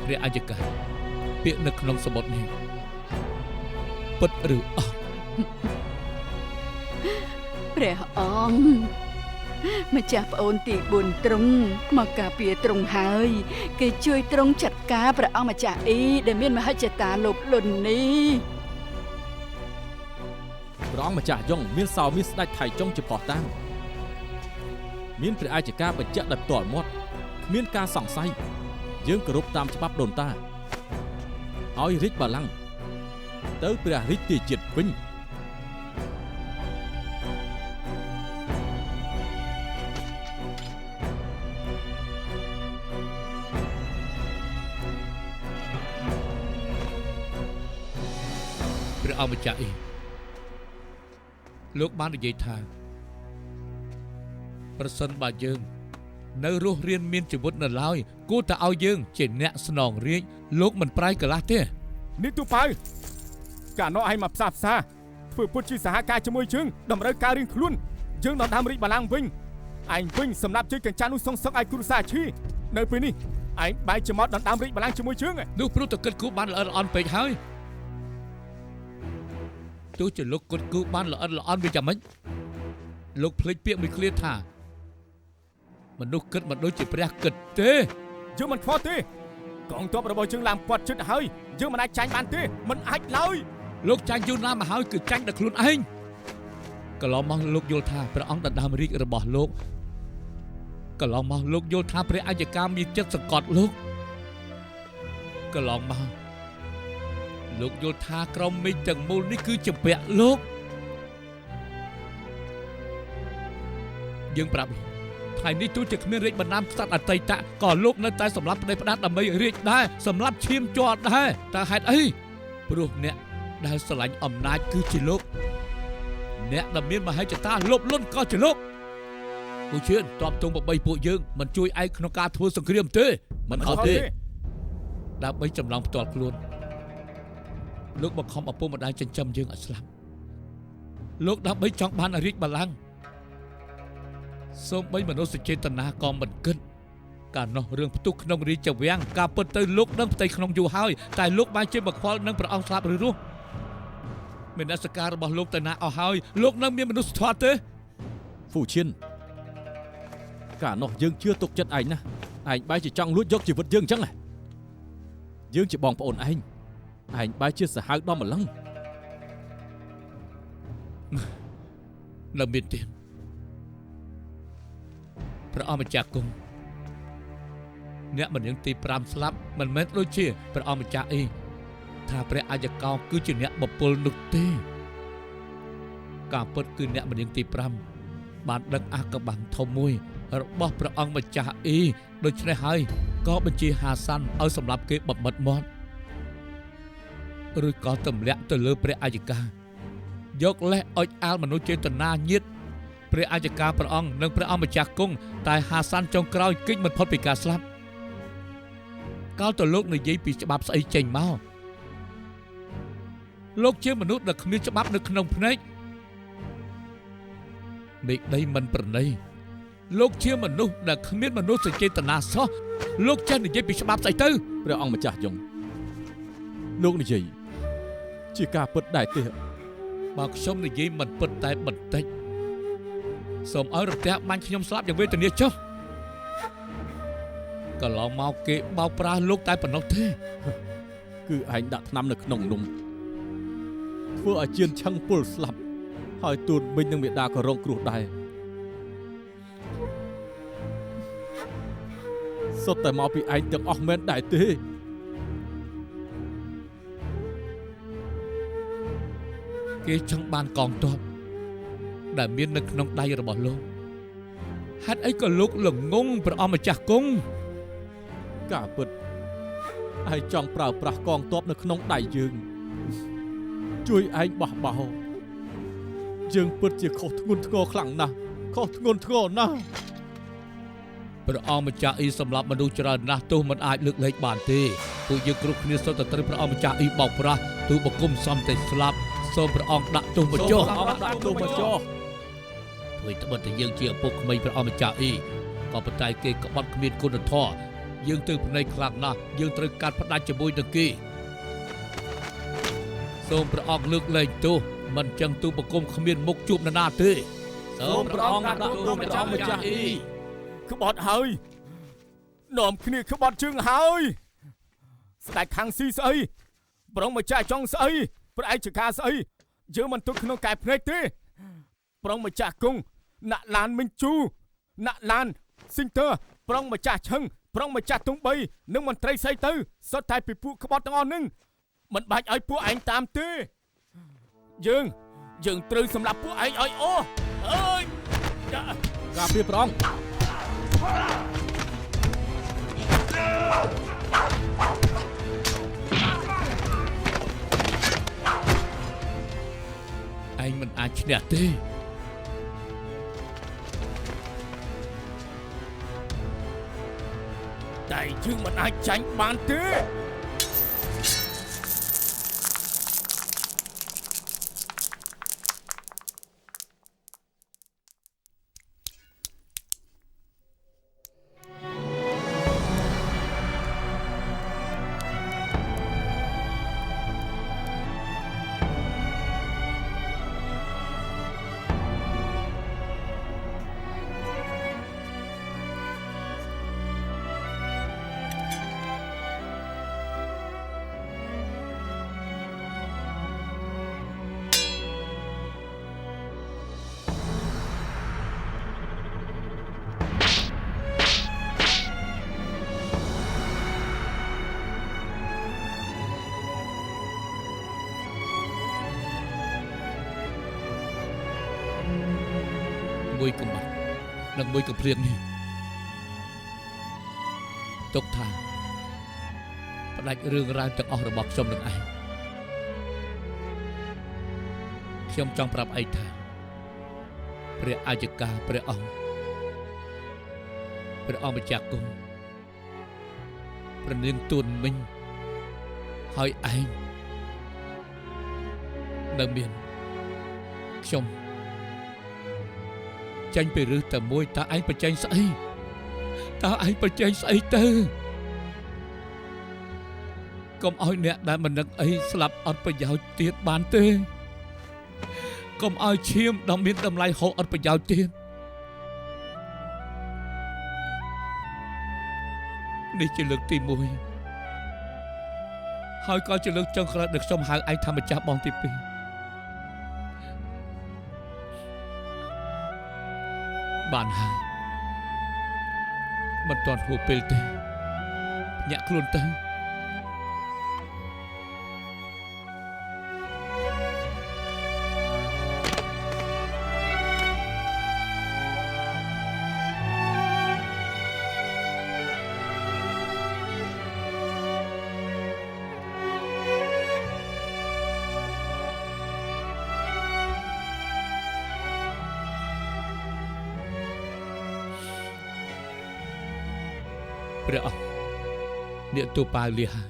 ព្រះអัยការពាក្យនៅក្នុងសម្បត្តិនេះពិតឬអត់ព្រះអង្គម្ចាស់ប្អូនទី4ទ្រង់មកការពារទ្រង់ហើយគេជួយទ្រង់ចាត់ការព្រះអង្គម្ចាស់អ៊ីដែលមានមហិច្ឆតាលោភលន់នេះព្រះអង្គម្ចាស់យងមានសោមានស្ដេចថៃចុងជាផោះតាំងមានព្រះអាយកាបញ្ជាក់ដោយផ្ទាល់មាត់គ្មានការសង្ស័យយើងគោរពតាមច្បាប់ដូនតាឲ្យរាជបល្ល័ង្កទៅព្រះរាជទាជាតិវិញព្រះអង្គម្ចាស់អ៊ីលោកបាននិយាយថាប្រសិនបើយើងនៅរស់រៀនមានជីវិតនៅឡើយគួរតែឲ្យយើងជាអ្នកស្នងរាជលោកមិនប្រែកន្លះទេនេះទូប៉ៅកាលនោះឯងមកផ្សារធ្វើពុតជាសហការជាមួយយើងតម្រូវការរៀងខ្លួនយើងដណ្ដើមរីកបល្ល័ង្កវិញឯងវិញសម្រាប់ជ័យកញ្ចាស់នោះសងសឹកឲ្យគ្រូសាឈីនៅពេលនេះឯងបែរជាមកដណ្ដើមរីកបល្ល័ង្កជាមួយយើងនោះព្រោះតែគិតគូរបានល្អិតល្អន់ពេកហើយទោះជាលោកគិតគូរបានល្អិតល្អន់វាយ៉ាងម៉េចលោកភ្លេចពាក្យមួយឃ្លាថាមនុស្សគិតមិនដូចជាព្រះគិតទេយើងមិនខ្វល់ទេកងទ័ពរបស់យើងឡើងពាត់ជិតហើយយើងមិនអាចចាញ់បានទេមិនអាចឡើយលោកចាញ់យូរណាស់មកហើយគឺចាញ់ដល់ខ្លួនឯងកន្លងមកលោកយល់ថាព្រះអង្គដណ្ដើមរាជរបស់លោកកន្លងមកលោកយល់ថាព្រះអัยការមានចិត្តសង្កត់លោកកន្លងមកលោកយល់ថាក្រុមមេឃទាំងមូលនេះគឺជំពាក់លោកយើងប្រាប់ថ្ងៃនេះទោះជាគ្មានរាជបណ្ដាំក្សត្រអតីតក៏លោកនៅតែសម្លាប់ប្តីផ្ដាច់ដើម្បីរាជដែរសម្លាប់ឈាមជ័រដែរតើហេតុអីព្រោះអ្នកដែលស្រឡាញ់អំណាចគឺជាលោកអ្នកដែលមានមហិច្ឆតាលោភលន់ក៏ជាលោកពួកជឿនតបទងបបីពួកយើងមិនជួយឯកក្នុងការធ្វើសង្គ្រាមទេមិនអត់ទេដើម្បីចម្លងផ្ទាល់ខ្លួនលោកបង្ខំឪពុកម្ដាយចិញ្ចឹមយើងឲ្យស្លាប់លោកដើម្បីចង់បានរាជបល្ល័ង្កសូម្បីមនោសញ្ចេតនាក៏មិនគិតកាលនោះរឿងផ្ទុះក្នុងរាជវាំងការពិតទៅលោកដឹងផ្ទៃក្នុងយូរហើយតែលោកបានជាបខ្វល់នឹងព្រះអង្គស្លាប់ឬរស់មានអសការរបស់លោកទៅណាអស់ហើយលោកនៅមានមនុស្សធម៌ទេហ្វូឈៀនកាលនោះយើងជឿទុកចិត្តឯងណាឯងបែរជាចង់លួចយកជីវិតយើងអញ្ចឹងយើងជាបងប្អូនឯងបែរជាសាហាវដល់ម្លឹងនៅមានទៀតព្រះអង្គម្ចាស់គង់អ្នកម្នាងទី5ស្លាប់មិនមែនដូចជាព្រះអង្គម្ចាស់អីថាព្រះអัยការគឺជាអ្នកបពុលនោះទេការពិតគឺអ្នកម្នាងទី5បានដឹកអាកបាំងធំមួយរបស់ព្រះអង្គម្ចាស់អីដូច្នេះហើយក៏បញ្ជាហាសាន់ឲ្យសម្លាប់គេបំបិតមាត់ឬក៏ទម្លាក់ទៅលើព្រះអัยការយកលេសអុចអាលមនុស្សចេតនាញាតព្រះអัยការព្រះអង្គនិងព្រះអង្គម្ចាស់គង់តែហាសាន់ចុងក្រោយគេចមិនផុតពីការស្លាប់កាលទៅលោកនិយាយពីច្បាប់ស្អីចេញមកលោកជាមនុស្សដែលគ្មានច្បាប់នៅក្នុងភ្នែក មេឃដីមិនប្រណីលោកជាមនុស្សដែលគ្មានមនោសញ្ចេតនាសោះលោកចេះនិយាយពីច្បាប់ស្អីទៅ ព្រះអង្គម្ចាស់យងលោកនិយាយជាការពិតដែរទេ បើខ្ញុំនិយាយមិនពិតតែបន្តិចសូមឲ្យរទះបាញ់ខ្ញុំស្លាប់យ៉ាងវេទនាចុះកន្លងមកគេបោកប្រាស់លោកតែប៉ុណ្ណោះទេ គឺឯងដាក់ថ្នាំនៅក្នុងនំធ្វើឲ្យជៀនឆឹងពុលស្លាប់ហើយទូនមិញនឹងមេដាក៏រងគ្រោះដែរសុទ្ធតែមកពីឯងទាំងអស់មែនដែរទេ គេចង់បានកងទ័ពដែលមាននៅក្នុងដៃរបស់លោកហេតុអីក៏លោកល្ងងព្រះអង្គម្ចាស់គង់ ការពិតឯងចង់ប្រើប្រាស់កងទ័ពនៅក្នុងដៃយើងជួយឯងបោះបោយើងពិតជាខុសធ្ងន់ធ្ងរខ្លាំងណាស់ខុសធ្ងន់ធ្ងរណាស់ ព្រះអង្គម្ចាស់អ៊ីសម្រាប់មនុស្សច្រើនណាស់ទោះមិនអាចលើកលែងបានទេពួកយើងគ្រប់គ្នាសុទ្ធតែត្រូវព្រះអង្គម្ចាស់អ៊ីបោកប្រាស់ទូបង្គំសំតែស្លាប់សូមព្រះអង្គដាក់ទោសមកចុះ ដាក់ទោសមកចុះ ធ្វើត្បិតតែយើងជាឪពុកក្មេងព្រះអង្គម្ចាស់អ៊ីក៏ប៉ុន្តែគេក្បត់គ្មានគុណធម៌យើងទៅភ្នែកខ្លាំងណាស់យើងត្រូវកាត់ផ្ដាច់ជាមួយនឹងគេសូមព្រះអង្គលើកលែងទោសមិនចឹងទូបង្គំគ្មានមុខជួបនរណាទេសូមព្រះអង្គដាក់ទោសព្រះអង្គម្ចាស់អ៊ី ក្បត់ហើយនាំគ្នាក្បត់ជើងហើយស្ដេចខាងស៊ីស្អីប្រងម្ចាស់ចង់ស្អីប្រឯកចការស្អីយើងមិនទុកក្នុងកែភ្នែកទេប្រងម្ចាស់គង់ណាក់ឡានមិញជូណាក់ឡានស៊ីងទ័រប្រងម្ចាស់ឆឹងប្រងម្ចាស់ទុងបីនិងមន្ត្រីស្អីទៅសុទ្ធតែពីពួកក្បត់ទាំងអស់នឹងមិនបាច់ឲ្យពួកឯងតាមទេយើងត្រូវសម្លាប់ពួកឯងឲ្យអូអើយ ការពារព្រះអង្គ ឯងមិនអាចឈ្នះទេតែយើងមិនអាចចាញ់បានទេ មួយកំបាត់និងមួយកំភ្លៀងនេះទុកថាផ្ដាច់រឿងរ៉ាវទាំងអស់របស់ខ្ញុំនឹងឯងខ្ញុំចង់ប្រាប់ឯងថាព្រះអាយកាព្រះអង្គម្ចាស់គង់ព្រះនាងទួនមិញហើយឯងនៅមានខ្ញុំចាញ់ពីរឹសតែមួយតើឯងបញ្ចេញស្អីទៅកុំឲ្យអ្នកដែលមិននឹកអីស្លាប់អត់ប្រយោជន៍ទៀតបានទេកុំឲ្យឈាមដ៏មានតម្លៃហូរអត់ប្រយោជន៍ទៀតនេះជាលើកទី1ហើយក៏ជាលើកចុងក្រោយដែលខ្ញុំហៅឯងថាម្ចាស់បងទី2បានហើយមិនទាន់ហួសពេលទេញាក់ខ្លួនទៅព្រះអង្គអ្នកទូប៉ាវលាហើយ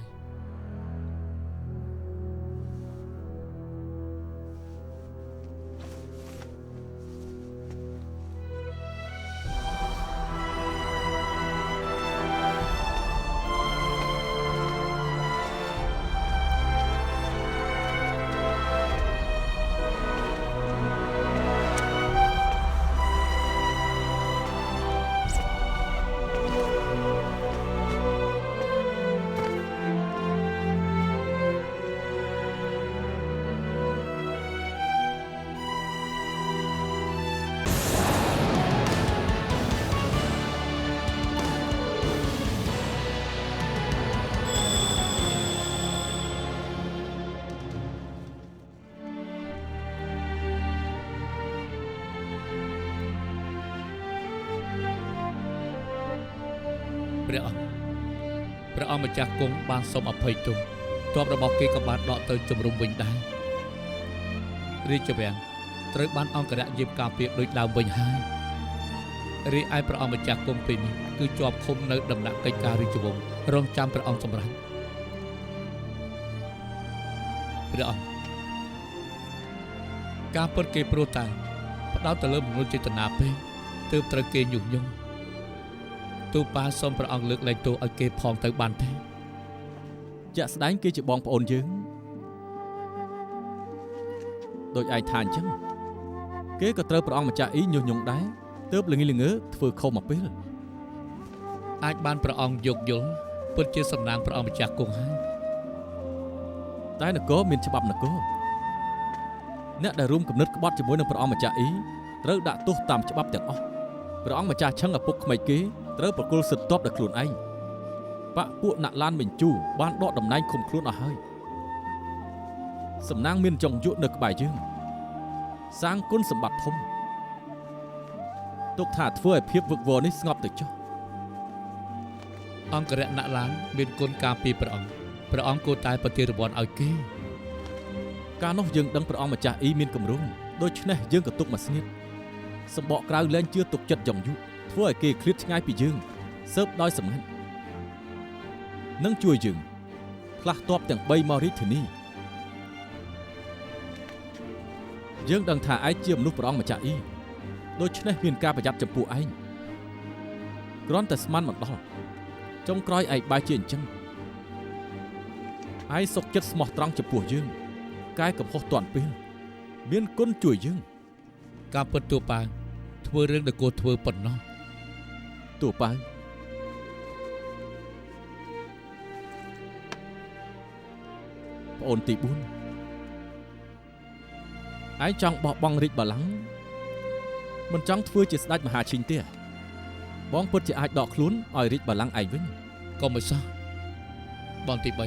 ព្រះអង្គម្ចាស់គង់បានសូមអភ័យទោសទ័ពរបស់គេក៏បានដកទៅជំរុំវិញដែររាជវាំងត្រូវបានអង្គរៈយាមការពារដូចដើមវិញហើយរីឯព្រះអង្គម្ចាស់គង់ពេលនេះគឺជាប់ឃុំនៅដំណាក់កិច្ចការរាជវង្សរងចាំព្រះអង្គសម្រេចព្រះអង្គការពិតគេព្រោះតែផ្ដោតទៅលើមនោចេតនាពេកទើបត្រូវគេញុះញង់ទូប៉ាសូមព្រះអង្គលើកលែងទោសឲ្យគេផងទៅបានទេជាក់ស្ដែងគេជាបងប្អូនយើងដូចឯងថាអញ្ចឹងគេក៏ត្រូវព្រះអង្គម្ចាស់អ៊ីញុះញង់ដែរទើបល្ងីល្ងើធ្វើខុសមកពេលអាចបានព្រះអង្គយោគយល់ពិតជាសំណាងព្រះអង្គម្ចាស់គង់ហើយតែនគរមានច្បាប់នគរអ្នកដែលរួមគំនិតក្បត់ជាមួយនឹងព្រះអង្គម្ចាស់អ៊ីត្រូវដាក់ទោសតាមច្បាប់ទាំងអស់ព្រះអង្គម្ចាស់ឆឹងឪពុកក្មេកគេត្រូវប្រគល់សិទ្ធិទ័ពដល់ខ្លួនឯងបកពួកណាក់ឡានវិញជូបានដកតំណែងឃុំខ្លួនអស់ហើយសំណាងមានចុងយុនៅក្បែរយើងសាងគុណសម្បត្តិធំទុកថាធ្វើឲ្យភាពវឹកវរនេះស្ងប់ទៅចុះអង្គរៈណាក់ឡានមានគុណការពារព្រះអង្គគួរតែប្រទានរង្វាន់ឲ្យគេកាលនោះយើងដឹងព្រះអង្គម្ចាស់អ៊ីមានគម្រោងដូច្នេះយើងក៏ទុកមកស្ងៀមសម្បកក្រៅលែងជឿទុកចិត្តយ៉ងយុធ្វើឲ្យគេឃ្លាតឆ្ងាយពីយើងសើបដោយសម្ងាត់នឹងជួយយើងផ្លាស់ទ័ពទាំង3មករាជធានីយើងដឹងថាឯងជាមនុស្សព្រះអង្គម្ចាស់អ៊ីដូច្នេះមានការប្រយ័ត្នចំពោះឯងគ្រាន់តែស្មានមិនដល់ចុងក្រោយឯងបែរជាអញ្ចឹងឯងសុខចិត្តស្មោះត្រង់ចំពោះយើងកែកំហុសទាន់ពេលមានគុណជួយយើងការពិតទូប៉ាធ្វើរឿងដែលគួរធ្វើប៉ុណ្ណោះទូប៉ាប្អូនទី4ឯងចង់បោះបង់រាជបល្ល័ង្កមិនចង់ធ្វើជាស្ដេចមហាឈិញទេបងពិតជាអាចដកខ្លួនឲ្យរាជបល្ល័ង្កឯងវិញក៏មិនសោះបងទី3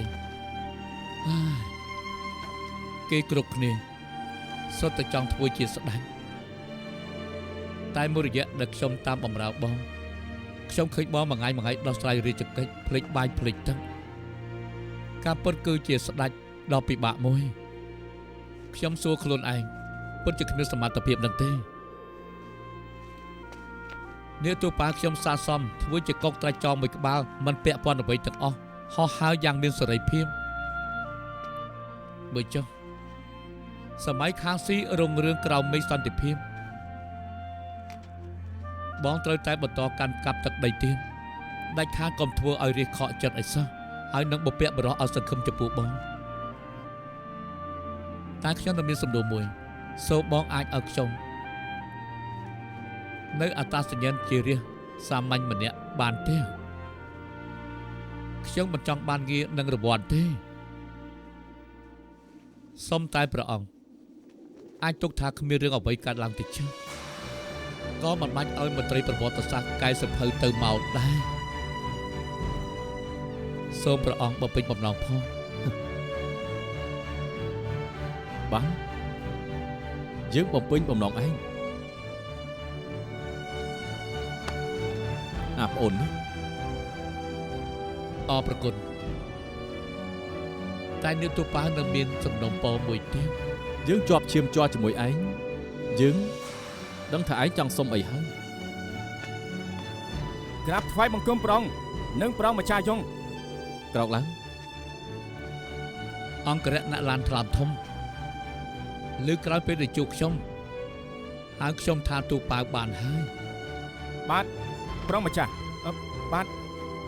គេគ្រប់គ្នាសុទ្ធតែចង់ធ្វើជាស្ដេចតែមួយរយៈដែលខ្ញុំតាមបំរើបងខ្ញុំឃើញបងមួយថ្ងៃដោះស្រាយរាជកិច្ចភ្លេចបាយភ្លេចទឹកការពិតគឺជាស្ដេចដ៏ពិបាកមួយខ្ញុំសួរខ្លួនឯងពិតជាគ្មានសមត្ថភាពនឹងទេនេះទូប៉ាខ្ញុំសាសមធ្វើជាកុកត្រៃចោមមួយក្បាលមិនពាក់ព័ន្ធអ្វីទាំងអស់ហោះហើរយ៉ាងមានសេរីភាពបើចុះសម័យខាងស៊ីរុងរឿងក្រៅមេឃសន្តិភាពបងត្រូវតែបន្តកាន់កាប់ទឹកដីទៀតដាច់ខាតកុំធ្វើឲ្យរាជខកចិត្តអីសោះហើយនឹងបពាក់បរោះឲ្យសង្ឃឹមចំពោះបងតែខ្ញុំនៅមានសំណួរមួយសូមបងអាចឲ្យខ្ញុំនៅអត្តសញ្ញាណជារាជសាមញ្ញម្នាក់បានទេខ្ញុំមិនចង់បានងារនឹងរង្វាន់ទេសូមតែព្រះអង្គអាចទុកថាគ្មានរឿងអ្វីកើតឡើងតិចក៏មិនបាច់ឲ្យមន្ត្រីប្រវត្តិសាស្ត្រកែសភៅទៅមកដែរសូមព្រះអង្គបំពេញបំណងផងបានយើងបំពេញបំណងឯងប្អូននេះអរប្រគុណតែនាងទូប៉ានៅមានសំណុំពរមួយទៀតយើងជាប់ឈាមជ័រជាមួយឯងយើងដឹងថាឯងចង់សុំអីហើយក្រាបថ្វាយបង្គំព្រះអង្គនិងព្រះអង្គម្ចាស់យងក្រោកឡើងអង្គរៈណាក់ឡានថ្លាមធំលើក្រោយពេលដែលជួបខ្ញុំហើយខ្ញុំថាទូប៉ាបានហើយបាទព្រះម្ចាស់បាទ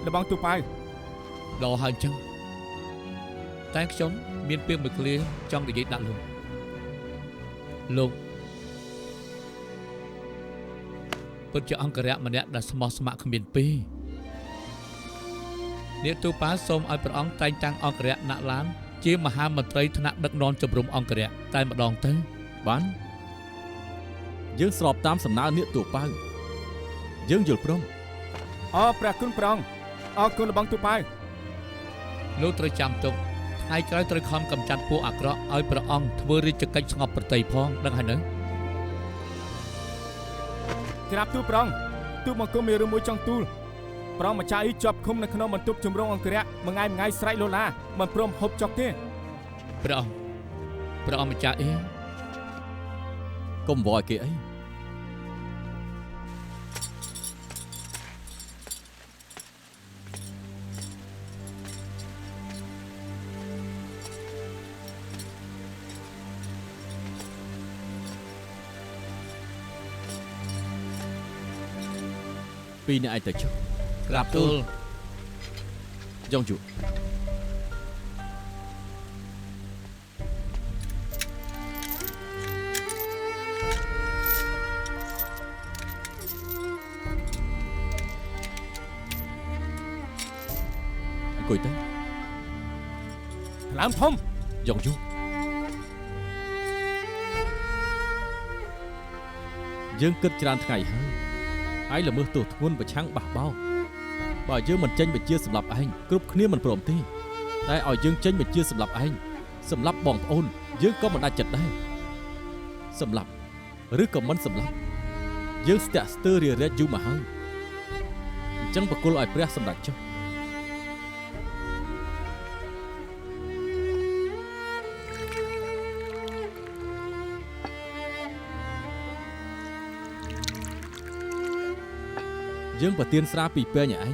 លបងទូប៉ាដល់ហើយអញ្ចឹងតែខ្ញុំមានពាក្យមួយឃ្លាចង់និយាយដាក់លោកពិតជាអង្គរៈម្នាក់ដែលស្មោះស្ម័គ្រគ្មានពីរនាងទូប៉ាសូមឲ្យព្រះអង្គតែងតាំងអង្គរៈណាក់ឡានជាមហាមន្ត្រីថ្នាក់ដឹកនាំជំរំអង្គរៈតែម្ដងទៅបានយើងស្របតាមសំណើនាងទូប៉ាយើងយល់ព្រមអរព្រះគុណព្រះអង្គអរគុណលបងទូប៉ាលោកត្រូវចាំទុកថ្ងៃក្រោយត្រូវខំកម្ចាត់ពួកអាក្រក់ឲ្យព្រះអង្គធ្វើរាជកិច្ចស្ងប់ប្រតិផងដឹងហើយនៅក្រាបទូលព្រះអង្គទូលបង្គំមានរឿងមួយចង់ទូល ប្រងម្ចាស់អ៊ីជាប់ឃុំនៅក្នុងបន្ទប់ជំរងអង្គរៈមួយថ្ងៃស្រែកលោឡាមិនព្រមហូបចុកទេព្រះអង្គម្ចាស់អ៊ីកុំវល់គេអីពីរអ្នកឯងទៅចុះក្រាបទូលយ៉ងជូអង្គុយទៅឡើងធំយ៉ងជូយើងគិតច្រើនថ្ងៃហើយឯងល្មើសទោសធ្ងន់ប្រឆាំងបះបោរបើយើងមិនចេញបញ្ជាសម្រាប់ឯងគ្រប់គ្នាមិនព្រមទេតែឲ្យយើងចេញបញ្ជាសម្រាប់ឯងសម្រាប់បងប្អូនយើងក៏មិនដាច់ចិត្តដែរសម្រាប់ឬក៏មិនសម្រាប់យើងស្ទាក់ស្ទើររារែកយូរមកហើយអញ្ចឹងបកគលឲ្យព្រះសម្រេចចុះយើងប្រទៀនស្រាពីពេញឲ្យឯង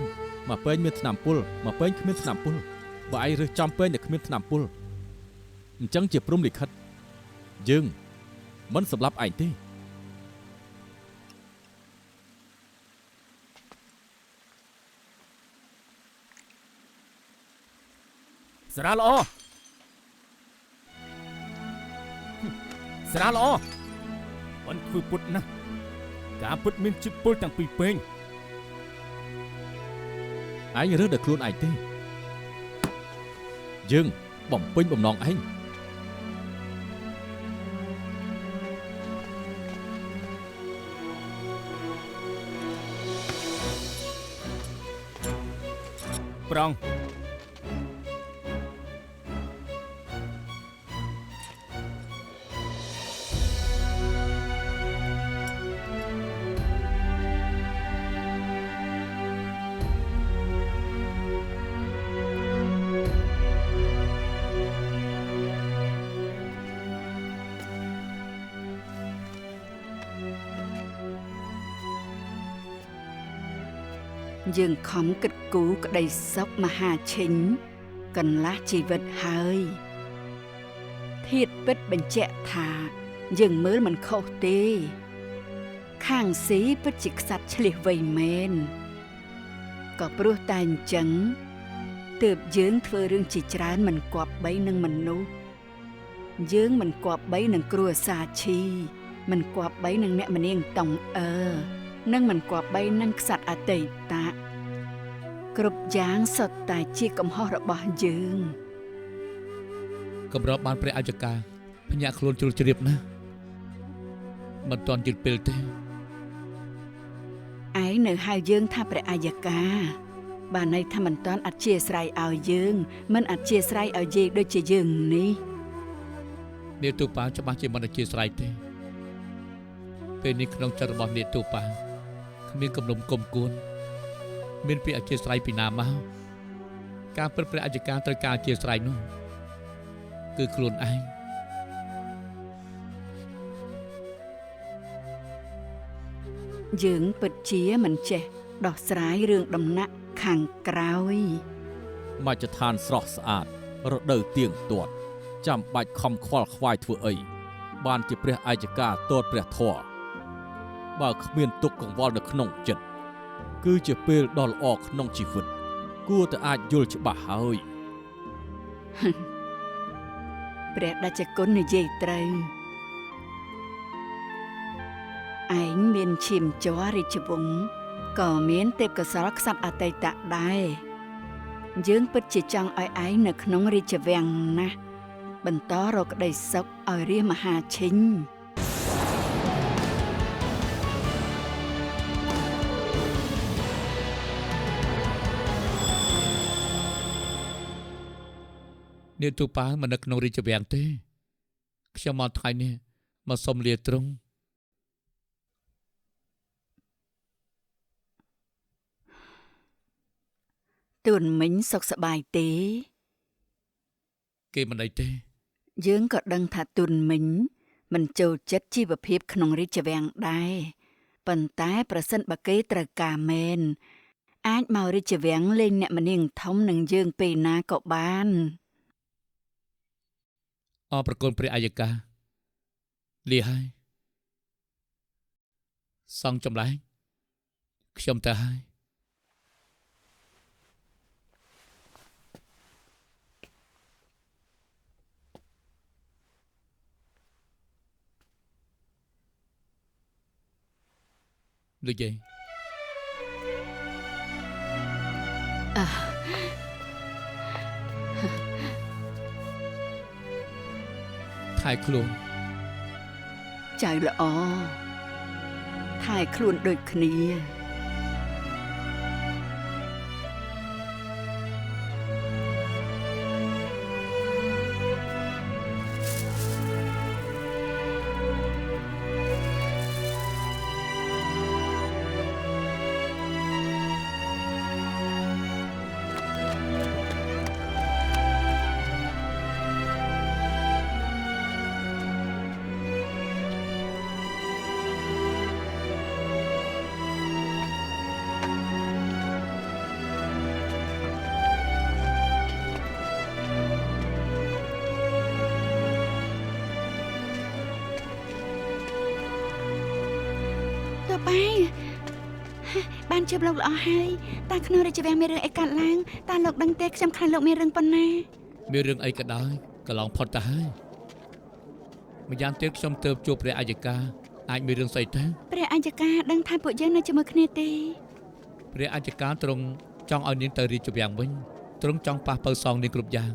មកពេញមានថ្នាំពុលមកពេញគ្មានថ្នាំពុលបើឯងរើសចំពេញតែគ្មានថ្នាំពុលអញ្ចឹងជាព្រំលិខិតយើងមិនសម្លាប់ឯងទេសារៈល្អមិនធ្វើពុតណាស់ការពុតមានចិត្តពុលទាំងពីរពេញឯងរើសដល់ខ្លួនឯងទេយើងបំពេញបំណងឯងប្រងយើងខំគិតគូរក្តីសុខមហាឈិញកន្លះជីវិតហើយធាតុពិតបញ្ជាក់ថាយើងមើលមិនខុសទេខាងស៊ីពិតជាខ្សាត់ឆ្លៀសវៃមែនក៏ព្រោះតែអញ្ចឹងទើបយើងធ្វើរឿងជាច្រើនមិនគប្បីនឹងមនុស្សយើងមិនគប្បីនឹងគ្រួសារឈីមិនគប្បីនឹងអ្នកម្នាងតង់និងមិនគប្បីនឹងខ្សាត់អតីតៈគ្រប់យ៉ាងសុទ្ធតែជាកំហុសរបស់យើងកម្របានព្រះអជ្ជការភ្ញាក់ខ្លួនជ្រុលជ្រាបណាស់មិនទាន់យឺតពេលទេឯងនៅហៅយើងថាព្រះអាយកាបានន័យថាមិនទាន់អធិស្ស្រ័យឲ្យយើងមិនអធិស្ស្រ័យឲ្យយាយដូចជាយើងនេះនាងទូប៉ាច្បាស់ជាមិនអធិស្ស្រ័យទេពេលនេះក្នុងចិត្តរបស់នាងទូប៉ាគ្មានកំលុំគុំគួនមានពាក្យអធិស្ស្រ័យពីណាមកការពិតព្រះអជ្ជការត្រូវការអធិស្ស្រ័យនោះគឺខ្លួនឯងយើងពិតជាមិនចេះដោះស្រាយរឿងដំណាក់ខាងក្រោយមជ្ឈដ្ឋានស្រស់ស្អាតរដូវទៀងទាត់ចាំបាច់ខំខ្វល់ខ្វាយធ្វើអីបានជាព្រះអាយកាទតព្រះធម៌បើគ្មានទុកកង្វល់នៅក្នុងចិត្តគឺជាពេលដ៏ល្អក្នុងជីវិតគួរតែអាចយល់ច្បាស់ហើយព្រះដេចគុណនិយាយត្រូវឯងមានឈាមជ័ររាជវង្សក៏មានទេពកោសល្យខ្សាត់អតីតដែរយើងពិតជាចង់ឲ្យឯងនៅក្នុងរាជវាំងណាស់បន្តរកក្តីសុខឲ្យរាជមហាឈិញនាងទូប៉ាមិននៅក្នុងរាជវាំងទេខ្ញុំមកថ្ងៃនេះមកសុំលាទ្រង់ ទួនមិញសុខសប្បាយទេ គេមិនអីទេ យើងក៏ដឹងថាទួនមិញមិនចូលចិត្តជីវភាពក្នុងរាជវាំងដែរប៉ុន្តែប្រសិនបើគេត្រូវការមែនអាចមករាជវាំងលេងអ្នកម្នាងធំនឹងយើងពេលណាក៏បាន អរប្រគុណព្រះអាយកាលាហើយសង់ចម្លែកខ្ញុំទៅហើយដូចទេថែខ្លួន ចៅល្អថែខ្លួនដូចគ្នា បានជិបលោកល្អហើយតាក្នុងរាជវាំងមានរឿងអីកើតឡើងតាលោកដឹងទេខ្ញុំខ្លាចលោកមានរឿងប៉ុណ្ណា មានរឿងអីក៏ដោយកន្លងផុតទៅហើយម្យ៉ាងទៀតខ្ញុំទើបជួបព្រះអាយកាអាចមានរឿងស្អីទៅ ព្រះអញ្ញការដឹងថាពួកយើងនៅជាមួយគ្នាទេ ព្រះអាយកាទ្រង់ចង់ឲ្យនាងទៅរាជវាំងវិញទ្រង់ចង់ប៉ះប៉ូវសងនាងគ្រប់យ៉ាង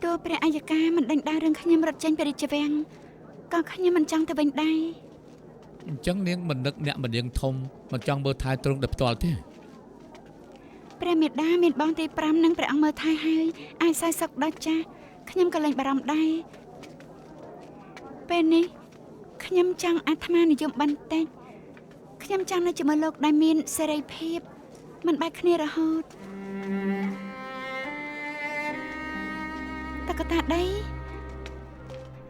តើព្រះអញ្ញការមិនដេញដោលរឿងខ្ញុំរត់ចេញពីរាជវាំងក៏ខ្ញុំមិនចង់ទៅវិញដែរ អញ្ចឹងនាងមិននឹកអ្នកម្នាងធំមិនចង់មើលថែទ្រង់ដោយផ្ទាល់ទេ ព្រះមេដាមានបងទី5និងព្រះអង្គមើលថែហើយអាចសោយសុខដល់ចាស់ខ្ញុំក៏លែងបារម្ភដែរពេលនេះខ្ញុំចង់អាត្មានិយមបន្តិចខ្ញុំចង់នៅជាមួយលោកដែលមានសេរីភាពមិនបែកគ្នារហូតតកតាដី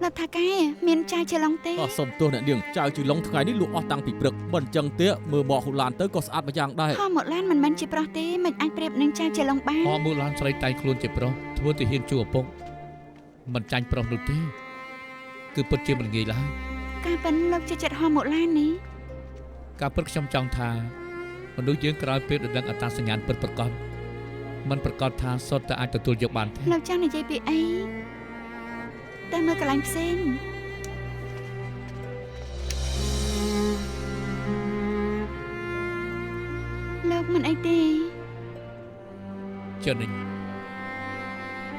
លោកថាកែមានចាយច្រឡំទេ អស់សុំទោសអ្នកនាងចៅជីឡុងថ្ងៃនេះលក់អស់តាំងពីព្រឹកមិនអញ្ចឹងទេមើលមកហ៊ូឡានទៅក៏ស្អាតមួយយ៉ាងដែរ ហោមកឡានមិនមែនជាប្រុសទេមិនអាចប្រៀបនឹងចាយច្រឡំបាន ហោមូឡានស្រីតែងខ្លួនជាប្រុសធ្វើទៅហ៊ានជួឪពុកមិនចាញ់ប្រុសនោះទេគឺពិតជាមិនងាយឡើយ ការប៉ិនលោកជាចិត្តហោមកឡាននេះ ការពិតខ្ញុំចង់ថាមនុស្សយើងក្រោយពេលដែលដឹងអត្តសញ្ញាណពិតប្រាកដមិនប្រកាសថាសុទ្ធតែអាចទទួលយកបានទេ លោកចង់និយាយពីអីតែមើលកន្លែងផ្សេងលោកមិនអីទេ ចិននេះ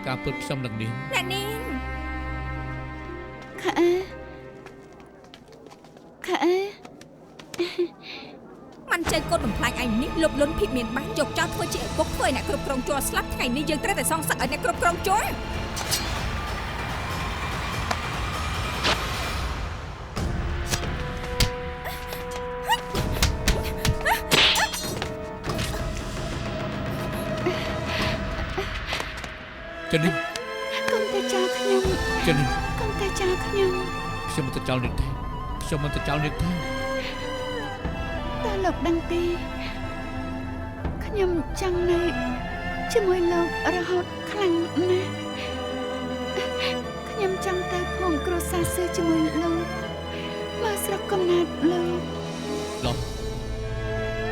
ការពិតខ្ញុំនឹងនាង អ្នកនាង ខើមិនចេះកូនបំផ្លាញឯងនេះលុបលុនភិបមានបានយកចោលធ្វើជាឪពុកធ្វើឲ្យអ្នកគ្រប់គ្រងជួលស្លាប់ថ្ងៃនេះយើងត្រូវតែសងសឹកឲ្យអ្នកគ្រប់គ្រងជួល ចិននេះ កុំទៅចោលខ្ញុំ ចិននេះ កុំទៅចោលខ្ញុំ ខ្ញុំមិនទៅចោលនាងទេខ្ញុំមិនទៅចោលនាងទេ តើលោកដឹងទេខ្ញុំចង់នៅជាមួយលោករហូតខ្លាំងណាស់ខ្ញុំចង់ទៅភូមិគ្រួសារសើជាមួយលោកមកស្រុកកំណើតលោក ឡោះ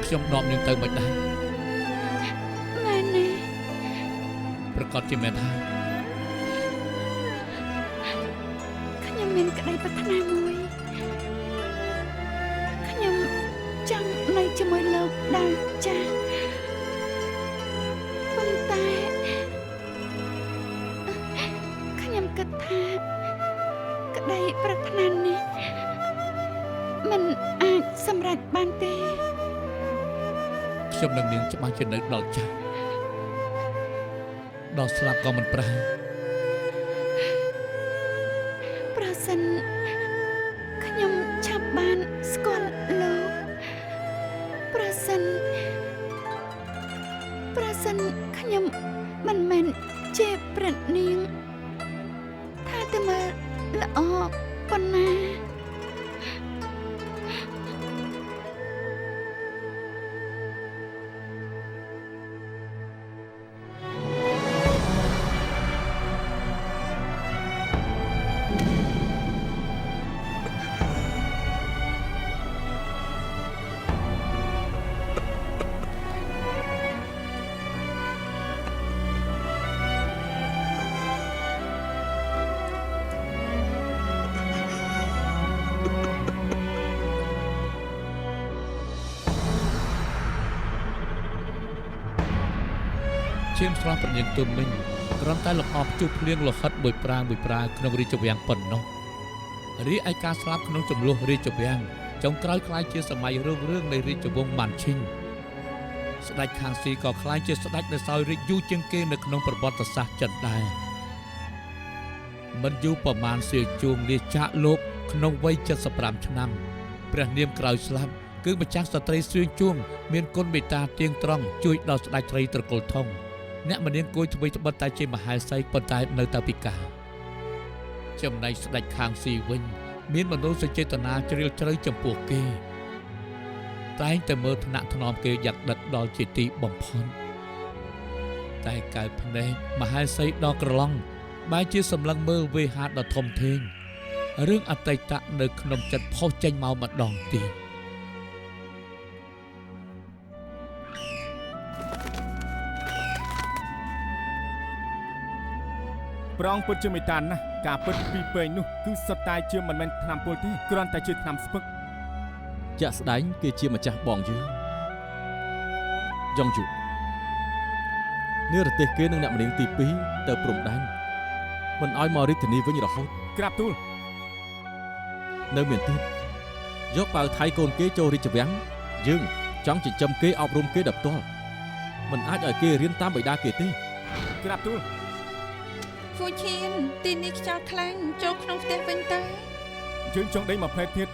ខ្ញុំនាំនាងទៅមិនដែរ មែនទេ ប្រកាសជាមែនហើយ ខ្ញុំមានក្តីប្រាថ្នាមួយខ្ញុំចង់នៅជាមួយលោកដល់ចាស់ប៉ុន្តែខ្ញុំគិតថាក្តីប្រាថ្នានេះមិនអាចសម្រេចបានទេ ខ្ញុំនឹងនាងច្បាស់ជានៅដល់ចាស់ដល់ស្លាប់ក៏មិនប្រែ ប្រសិនខ្ញុំឆាប់បានស្គាល់លោកប្រសិន សិនខ្ញុំមិនមែនជាប្រាត់នាងថាតែមើលល្អប៉ុណ្ណា ឈាមស្រស់ប្រញាប់ទុំមិញគ្រាន់តែលំអប់ជួបភ្លៀងលោហិតមួយប្រាក្នុងរាជវាំងប៉ុណ្ណោះរីឯការស្លាប់ក្នុងចំនួនរាជវាំងចុងក្រោយក្លាយជាសម័យរឿងនៃរាជវង្សម៉ាន់ឈីងស្ដេចខាងស៊ីក៏ក្លាយជាស្ដេចដែលសោយរាជយូរជាងគេនៅក្នុងប្រវត្តិសាស្ត្រចិនដែរមិនយូរប្រមាណសៀជួងលាចាកលោកក្នុងវ័យ75ឆ្នាំព្រះនាមក្រោយស្លាប់គឺម្ចាស់ស្ត្រីសៀជួងមានគុណមេត្តាទៀងត្រង់ជួយដល់ស្ដេចត្រីត្រកូលធំអ្នកម្នាងគួយធ្វើត្បិតតែជាមហេសីប៉ុន្តែនៅតែពិការចំណែកស្ដេចខាងស៊ីវិញមានមនោសញ្ចេតនាជ្រាលជ្រៅចំពោះគេតែងតែមើលថ្នាក់ថ្នមគេយ៉ាងដិតដល់ជាទីបំផុតតែកើភ្នែកមហេសីដល់ក្រឡង់បែរជាសម្លឹងមើលវេហាដ៏ធំធេងរឿងអតីតនៅក្នុងចិត្តផុសចេញមកម្ដងទៀតព្រះអង្គពិតជាមេត្តាណាស់ការពិតពីពេញនោះគឺសុទ្ធតែជាមិនមែនថ្នាំពុលទេគ្រាន់តែជាថ្នាំស្ពឹក ជាក់ស្ដែងគេជាម្ចាស់បងយើងយ៉ងជូនិរទេសគេនឹងអ្នកម្នាងទី2ទៅព្រំដែនមិនឲ្យមករាជធានីវិញរហូត ក្រាបទូល នៅមានទៀតយកប៉ៅថៃកូនគេចូលរាជវាំងយើងចង់ចិញ្ចឹមគេអប់រំគេដល់ផ្ទាល់មិនអាចឲ្យគេរៀនតាមបិតាគេទេ ក្រាបទូល ហ្វូឈៀនទីនេះខ្យល់ខ្លាំងចូលក្នុងផ្ទះវិញទៅ យើងចង់ដេញមកផ្លែទៀត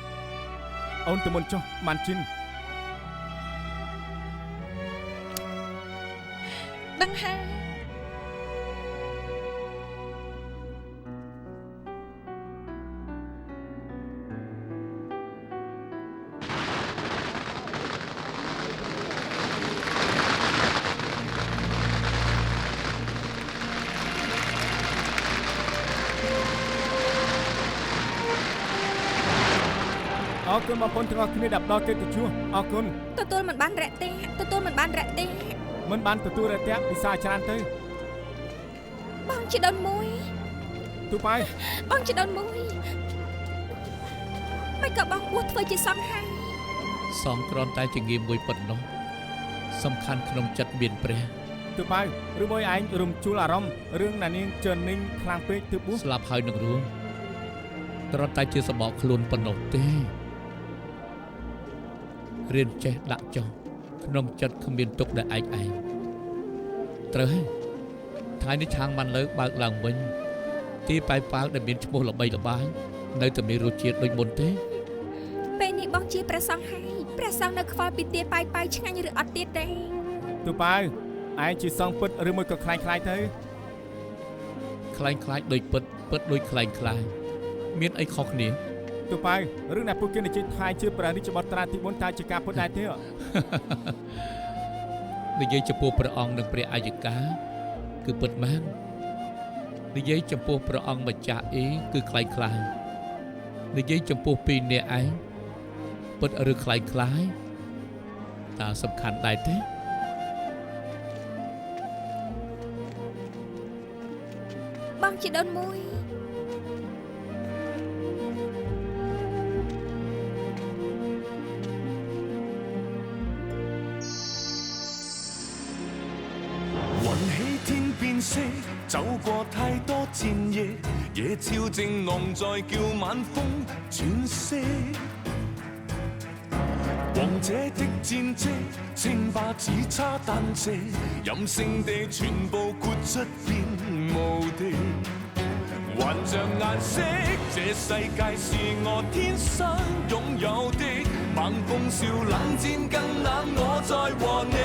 អូនទៅមុនចុះម៉ាន់ជីន ដឹងហើយ អរគុណបងប្អូនទាំងអស់គ្នាដែលផ្ដល់កិត្តិយសអរគុណ ទទួលមិនបានរាក់ទេទទួលមិនបានរាក់ទេ មិនបានទទួលរយៈពិសាច្រើនទៅ បងជាដូនមួយ ទូប៉ៃ បងជាដូនមួយមិនក៏បងបួសធ្វើជាសង្ឃហើយ សងគ្រាន់តែជាងារមួយប៉ុណ្ណោះសំខាន់ក្នុងចិត្តមានព្រះ ទូប៉ៃឬមួយឯងរំជួលអារម្មណ៍រឿងណានាងជើននីងខ្លាំងពេកទើបបួស ស្លាប់ហើយនឹងរួមគ្រាន់តែជាសបកខ្លួនប៉ុណ្ណោះទេរៀនចេះដាក់ចុះក្នុងចិត្តគ្មានទុកដែលឯងត្រូវហើយថ្ងៃនេះឆាងបានលើបើកឡើងវិញទីប៉ែប៉ាវដែលមានឈ្មោះល្បីល្បាញនៅតែមានរសជាតិដូចមុនទេ ពេលនេះបងជាព្រះសង្ឃហើយព្រះសង្ឃនៅខ្វល់ពីទាប៉ៃឆ្ងាញ់ឬអត់ទៀតទេ ទូប៉ៃឯងជាសងពិតឬមួយក៏ខ្លាំងខ្លាយទៅ ខ្លាញ់ខ្លាចដូចពិតដូចខ្លាញ់ខ្លាយមានអីខុសគ្នា ទូប៉ៃរឿងដែលពួកគេនិយាយថាជាព្រះរាជបុត្រាទី4តើជាការពិតដែរទេ និយាយចំពោះព្រះអង្គនិងព្រះអាយិកាគឺពិតមែននិយាយចំពោះព្រះអង្គម្ចាស់អីគឺខ្លាញ់ខ្លាយនិយាយចំពោះពីរនាក់ឯងពិតឬខ្លាញ់ខ្លាយតើសំខាន់ដែរទេ បងជាដូនមួយ 雲起天變色，走過太多戰役，野潮正昂在叫晚風轉色。王者的戰績，稱霸只差但借，任性地全部豁出變無敵。還像顏色，這世界是我天生擁有的。猛風笑冷戰更冷，我在和你。